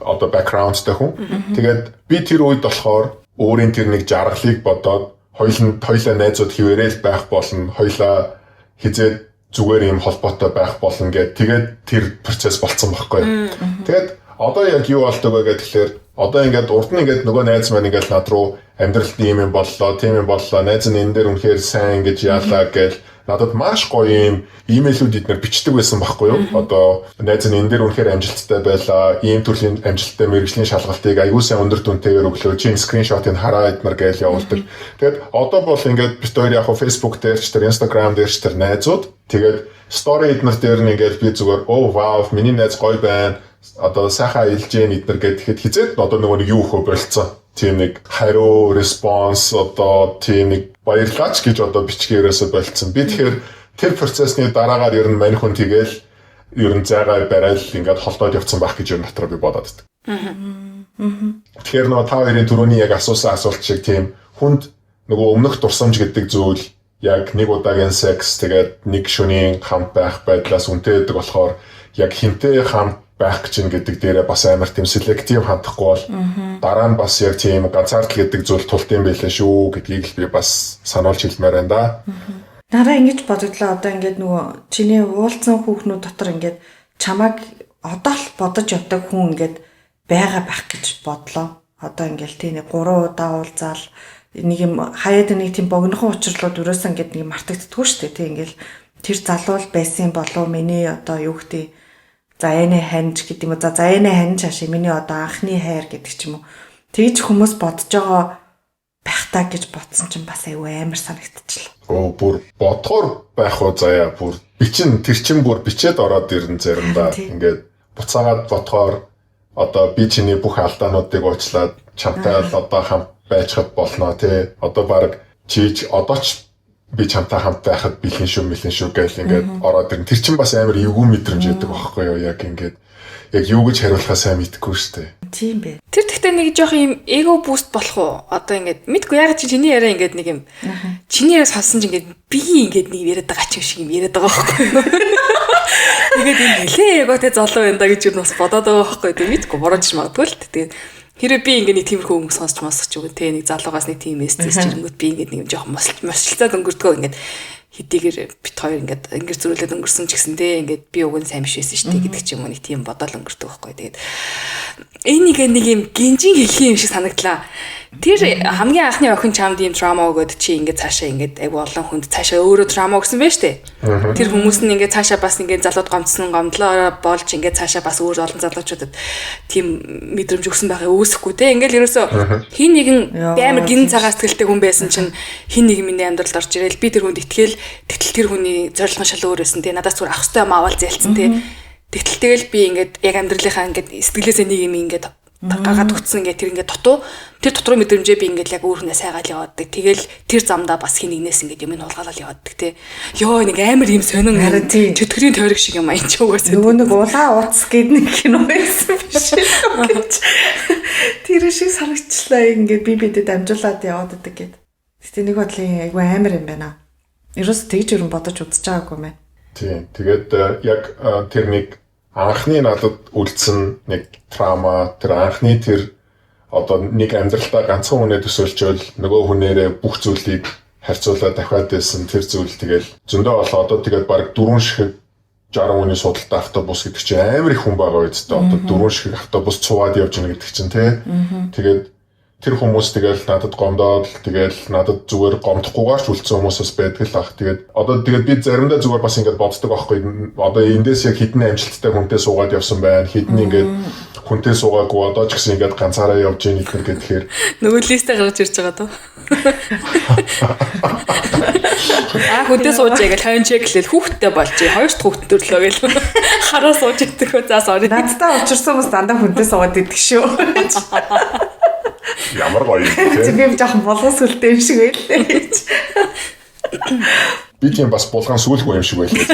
одоо бэкграундтай хүн. Тэгээд би тэр үед болохоор өөрийн тэр нэг жаргалыг бодоод хоёлаа найзууд хിവэрэл байх болно, хоёлаа хизээд зүгээр юм холбоотой байх болно гэд тэгээд тэр процесс болцсон байхгүй юу. Тэгээд одоо яг юу болдог вэ гэхээр одоо ингээд урд нь ингээд нөгөө найз маань ингээд над руу амьдралд ийм юм боллоо, тийм юм боллоо, найз нь энэ дээр үнэхээр сайн гэж яалаа гэж надад маш гоё юм имэйлүүд эднэр бичдэг байсан байхгүй юу? Одоо найз нь энэ дээр үнэхээр амжилттай байлаа, ийм төрлийн амжилттай мэргэжлийн шалгалтыг аягүй сайн өндөр дүнтэйгээр өглөө чинь скриншотыг хараа эднэр гэж явуулдаг. Тэгээд одоо бол ингээд бид хоёр яг Facebook дээр ч тэр Instagram дээр ч тэр найзууд тэгээд story эднэр дээр нь ингээд би зүгээр оо вау миний найз гоё байна. Одоо сайхан аялж яах эднэр гэхэд хизээд одоо нөгөө нэг юу хөө болцсон. Тийм нэг хариу response одоо тийм нэг баярлаач гэж одоо бичгээрээсээ болцсон. Би тэгэхээр тэр процессны дараагаар ер нь мань хүн тэгэл ер нь зайгаа барайл ингээд холдоод явцсан байх гэж ер нь дотроо би бодоод байдаг. Тэгэхээр нөгөө та хоёрын түрүүний яг асуусан асуулт шиг тийм хүнд нөгөө өмнөх дурсамж гэдэг зүйл яг нэг удаагийн секс тэгээд нэг шөнийн хамт байх байдлаас үнэтэй байдаг болохоор яг хинтээ хамт байх гэж гэдэг дээрээ бас амар тийм селектив хандахгүй бол дараа нь бас яг тийм ганцаардл гэдэг зүйл тулт юм байлаа шүү гэдгийг л би бас сануулж хэлмээр байна да. Нараа ингэж бодогдлоо одоо ингээд нөгөө чиний уулзсан хүүхнүүд дотор ингээд чамайг одоо л бодож явдаг хүн ингээд байгаа байх гэж бодлоо. Одоо ингээд тийм 3 удаа уулзаал нэг юм хаяад нэг тийм богинохон учрлууд өрөөсөн ингээд нэг мартагддаггүй шүү дээ. Тийм ингээд тэр залуу байсан болов миний одоо юу гэдэг за энэ ханж гэдэг юм уу. За энэ ханж хашиг миний одоо анхны хайр гэдэг ч юм уу. Тэгж хүмүүс бодож байгаа байх таа гэж бодсон чинь бас аюу амар санагдчихлаа. Бүр бодгоор байх уу заяа бүр бичин тэр чин бүр бичээд ороод ирэн заримдаа ингээд буцаагаад бодгоор одоо би чиний бүх алдаануудыг уучлаад чамтай л одоо хамт байцхад болно тий. Одоо баг чийж одоо ч би чамтай хамт байхад бэлэн шүү гэл ингээд ороод ирэн. Тэр чин бас амар эвгүй мэдрэмж өгдөг байхгүй юу? Яг ингээд яг юу гэж хариулахаа сайн мэдэхгүй штэ. Тийм бэ. Тэр тэгтээ нэг жоох юм эго буст болох уу? Одоо ингээд мэдгүй яг чиний яриа ингээд нэг юм. Чиний яриа сонссон ч ингээд би ингээд нэг яриад байгаа ч шиг юм яриад байгаа байхгүй юу? Тэгээд энэ нэлээ эготэй золоо байна да гэж юу бас бодоод байгаа байхгүй юу? Мэдгүй борооч магадгүй л тэгээд хэрэг би ингээд нэг тиймэрхүү хүмүүс сонсч үгүй те нэг залуугаас нэг тийм эстэс чирэнгүүт би ингээд нэг жоох мосчлцаад өнгөрдгөө ингээд хэдийгээр бит хоёр ингээд ингээд зөрүүлээд өнгөрсөн ч гэсэндээ ингээд би уг нь сайн биш байсан шүү дээ гэдэг ч юм уу нэг тийм бодол өнгөрдөг байхгүй. Тэгээд энийг нэг юм гинжин хэлхий юм шиг санагдлаа. Тэр хамгийн анхны охин чамд ийм драма өгөөд чи ингээд цаашаа ингээд айгу олон хүнд цаашаа өөрөө драма өгсөн байж тээ. Тэр хүмүүс нь ингээд цаашаа бас ингээд залууд гомцсон гомдлоо болж ингээд цаашаа бас өөр олон залуучуудад тийм мэдрэмж өгсөн байхыг үүсэхгүй те. Ингээд ерөөсөө хин нэгэн амар гин цагаас тэлтэй хүн байсан чинь хин нэг миний амьдралд орж ирэл би тэр хүнд итгэл тэр хүний зорилго шал өөр байсан те. Надаас зүгээр ах хэвээр маавал зээлцэн те. Тэгтэл тэгэл би ингээд яг амьдралынхаа ингээд сэтгэлээсээ нэг юм ингээд тагаад өгсөн ингээд тэр ингээд тэр дотроо мэдрэмжээ би ингээд яг өөрхнөө сайгаал явааддаг. Тэгэл тэр замдаа бас хин нэгнээс ингээд юм хулгаалал явааддаг те. Йоо нэг амар юм сонин чөтгөрийн тойрог шиг юм аян ч угаасаа. Нөгөө нэг улаан утас гэдэг нэг кино байсан биш үү? Тэр шиг санагчлаа ингээд бидэд амжуулаад яваад байдаг гэд. Гэтэ нэг бодлын айгүй амар юм байна. Ерөөс тэгж өрн бодож үзэж байгаагүй мэ. Тийм. Тэгээд яг тэр нэг анхны надад үлдсэн нэг трама, тэр анхны тэр одоо нэг амьдралдаа ганцхан хүнээ төсөөлчөөл нөгөө хүнээрээ бүх зүйлийг харьцуулаад дахиад байсан тэр зүйл тэгэл зөндөө болоо одоо тэгээд баг 4 ширхэг 60 хүний судалтай автобус гэдэг чинь амар их хүн байгаа үсттэй одоо 4 ширхэг автобус цуваад явж байгаа гэдэг чинь тий. Тэгээд тэр хүмүүс тэгэл надад гомдоод тэгэл надад зүгээр гомдохгүйгээр ч үлдсэн хүмүүсээс байдаг л ах. Тэгээд одоо тэгээд би заримдаа зүгээр бас ингэж боддог байхгүй. Одоо эндээс яг хідэн амжилттай хүнтэй суугаад явсан байна. Хідэн ингэж хүнтэй суугаагүй одоо ч гэсэн ингэж ганцаараа явж ийн ихэр гэхээр нөгөө листэ гарч ирж байгаа дөө. Хүнтэй сууж яг хавин чеклэл хүүхдтэй болж хоёр дахь хүүхд төрлөө гэл хараа сууж идэх үү за sorry. Надтай уучирсан хүмүүс дандаа хүнтэй суугаад идэх шүү. Ямар гоё юм те. Би жоохон болгон сүлтэй юм шиг байлээ. Би тийм бас булган сүлгүй юм шиг байлээ.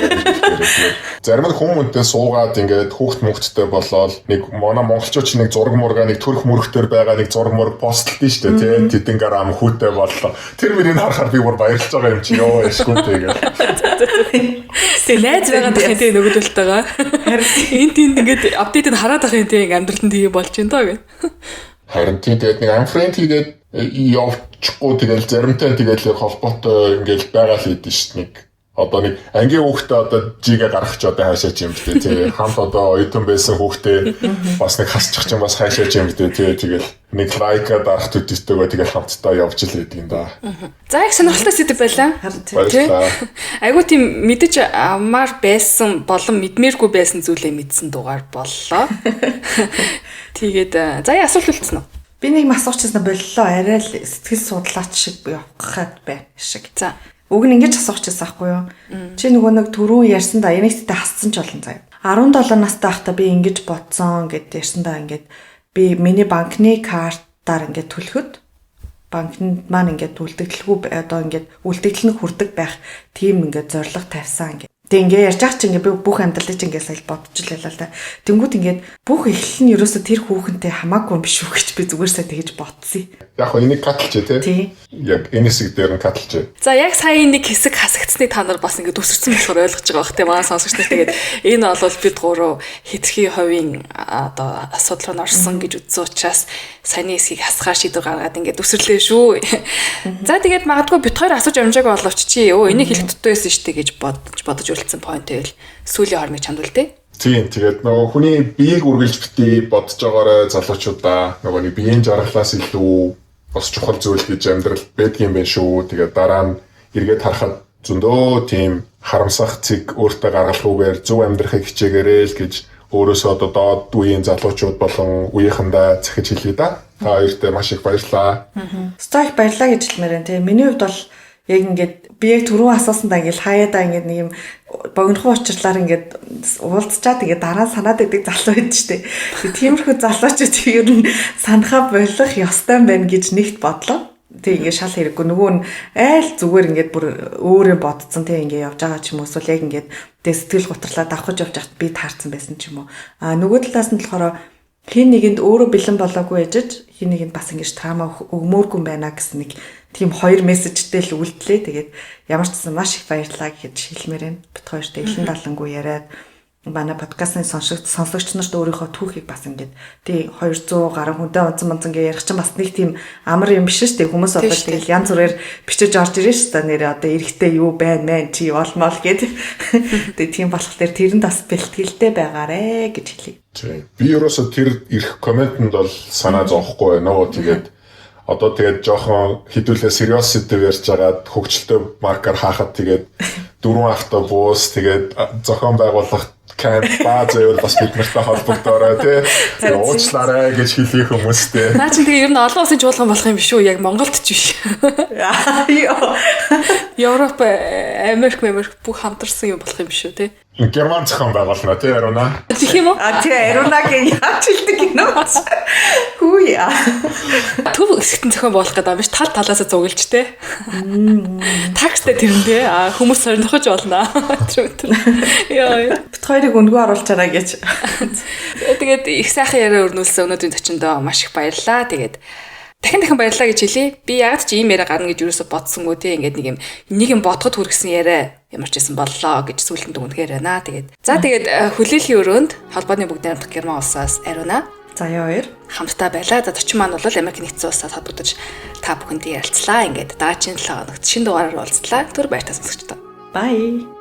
Зарим нь хүмүүнтэй суугаад ингээд хүүхд мөхттэй болоод нэг монголчууд ч нэг зураг мурга нэг төрх мөрхтөр байгаа нэг зураг мург постлдээ штэ тий. Тэдэн гарам хүүтэй боллоо. Тэр мөрийг харахаар би бүр баярлж байгаа юм чи ёо эшгүүтэй гэх. Тэгээ найз байгаа дахин тий нөгөөдөлтэйгаа. Энд тийм ингээд апдейтэд хараад байгаа юм тий амьдралд нь тийм болж байна даа гэх. Харин тэгээд нэг амфрент тэгээд явчихгүй тэгэл заримтай тэгэл холбоотой ингээл байгаа л хэдэж шít нэг одоо нэг ангийн хүүхдээ одоо жигээ гаргах ч одоо хаашаач юм бэ тий хамт одоо оюутан байсан хүүхдээ бас нэг хасчих чинь бас хаашаач юм бэ тий тэгэл нэг лайка дарах төдийтэйгээ тэгэл хамтдаа явж л байдаг юм да. За их сонирхолтой сэдв байлаа. Тий. Айгуу тийм мэдэж амаар байсан болон мэдмээргүй байсан зүйлээ мэдсэн дугаар боллоо. Тэгээд за асуулт үлдсэн үү? Би нэг асуучсан боллоо. Арай л сэтгэл судлаач шиг явахад байна шиг. За. Уг нь ингэж асуучсан байхгүй юу? Чи нөгөө нэг түрүүн ярьсандаа энэгтэй хассан ч олон заяа. 17 настай байхдаа би ингэж бодсон гэд ярьсандаа ингээд би миний банкны картаар ингээд төлөхөд банкнд маань ингээд үлдэгдэлгүй одоо ингээд үлдэгдэл нь хүрдэг байх тийм ингээд зорилго тавьсан ингээд. Тэг ингээ ярьж ах чи ингээ би бүх амьдралыг чи ингээ сайн бодож байлаа л да. Тэнгүүд ингээд бүх эхлэл нь ерөөсө тэр хүүхэнтэй хамаагүй юм биш үү гэж би зүгээр сая тэгэж бодсон. Яг хөө энийг катлж тий. Яг энэ хэсэг дээр нь катлж. За яг сая нэг хэсэг хасагдсныг та нар бас ингээ төсөрсөн болохоор ойлгож байгаа бах тий манай сонсогч нар. Тэгээд энэ бол бид гурав хэтэрхий хувийн одоо асуудал руу орсон гэж үзсэн учраас саяны хэсгийг хасгаар шийдвэр гаргаад ингээ төсөрлөө шүү. За тэгээд магадгүй бид хоёр асууж амжаагүй боловч чи өө энийг хэлэх дутуу байсан шүү дээ гэж бодож үлдсэн point байл сүүлийн хормыг чамд үлдээ. Тийм тэгээд нөгөө хүний биеийг үргэлж битээ бодож байгаарай залуучуудаа нөгөө нэг биеийн жаргалаас илүү бас чухал зүйл гэж амьдрал байдгийн байх шүү. Тэгээд дараа нь эргээд харахад зөндөө тийм харамсах цэг өөртөө гаргалгүйгээр зөв амьдрахыг хичээгээрэй л гэж өөрөөсөө одоо доод үеийн залуучууд болон үеийнхэндээ захиж хэлье да. Та хоёрт маш их баярлалаа. Стойк баярлалаа гэж хэлмээр байна тийм. Миний хувьд бол яг ингээд би яг түрүү асуусандаа ингээд хаяадаа ингээд нэг юм богинохон учирлаар ингээд уулзчаа тэгээд дараа санаад идэг залуу байд штэ. Тиймэрхүү залуучууд ер нь санахаа болох ёстой байна гэж нэгт бодлоо. Тэг ингээд шал хэрэггүй нөгөө нь айл зүгээр ингээд бүр өөрөө бодцсон тэг ингээд явж байгаа ч юм уу эсвэл яг ингээд тэг сэтгэл гутралаа давхаж явж хат би таарсан байсан ч юм уу. Нөгөө талаас нь болохоор хин нэгэнд өөрөө бэлэн болоогүй ээжж хин нэгэнд бас ингэж трама өгмөөргүй байна гэсэн нэг тийм хоёр мессежтэй л үлдлээ. Тэгээд ямар ч гэсэн маш их баярлалаа гэж хэлмээр байна. Бид хоёрт элен далангуу яриад манай подкастын сонсогч нарт өөрийнхөө түүхийг бас ингэж тий 200 гаруй хүнтэй онцон монцон гэж ярих чинь бас нэг тийм амар юм биш шүү дээ. Хүмүүс одоо тэгэл янз бүрээр бичиж орж ирэн шүү дээ. Нэрээ одоо эрэхтэй юу байна мэн чи олмол гэдэг. Тэгээ тийм болохоор тэрэнд бас бэлтгэлтэй байгаарэ гэж хэлье. Тий. Би ерөөсө тэр ирэх комментэнд бол санаа зовхгүй байна. Тэгээд одоо тэгээд жоохон хідүүлээ serious сэдв ярьж байгаад хөгжилтэй маркер хаахад тэгээд 4 ахта буус тэгээд зохион байгуулах camp базаар бас бид нартай холбогдоорой тий. Уучлаарай гэж хэлэх хүмүүстэй. Наа чи тэгээ ер нь олон улсын жуулган болох юм биш үү? Яг Монголд ч биш. Европ, Америк бүх хамтарсан юм болох юм биш үү тий? Герман зохион байгуулна тий Аруна. Тэгэх юм уу? Тий Арунагийн яаж хэлдэг юм бэ? Хүү яа. Төв хэсэгтэн зохион байгуулах гэдэг юм биш тал талаасаа зугилж тий. Такстай тэрнээ хүмүүс сонирхож болно. Яа. Бид хоёрыг үндгүү оруулчаарай гэж. Тэгээд их сайхан яриа өрнүүлсэн өнөөдрийн зочиндоо маш их баярлалаа. Тэгээд дахин баярлалаа гэж хэлье. Би ягаад ч ийм яриа гарна гэж юусоо бодсонгүй те. Ингээд нэг юм бодоход хүргэсэн яриа ямар ч байсан боллоо гэж сүүлд дүнхээр байна. Тэгээд хүлээлгийн өрөөнд холбооны бүгд найрамдах Герман улсаас Аруна. Заяа хоёр хамтдаа байлаа. За зочин маань бол Америк нэгдсэн улсаас холбогдож та бүхэндээ ярилцлаа. Ингээд дараагийн 7 хоногт шинэ дугаараар уулзлаа. Түр баяртай сонсогчдоо. Bye.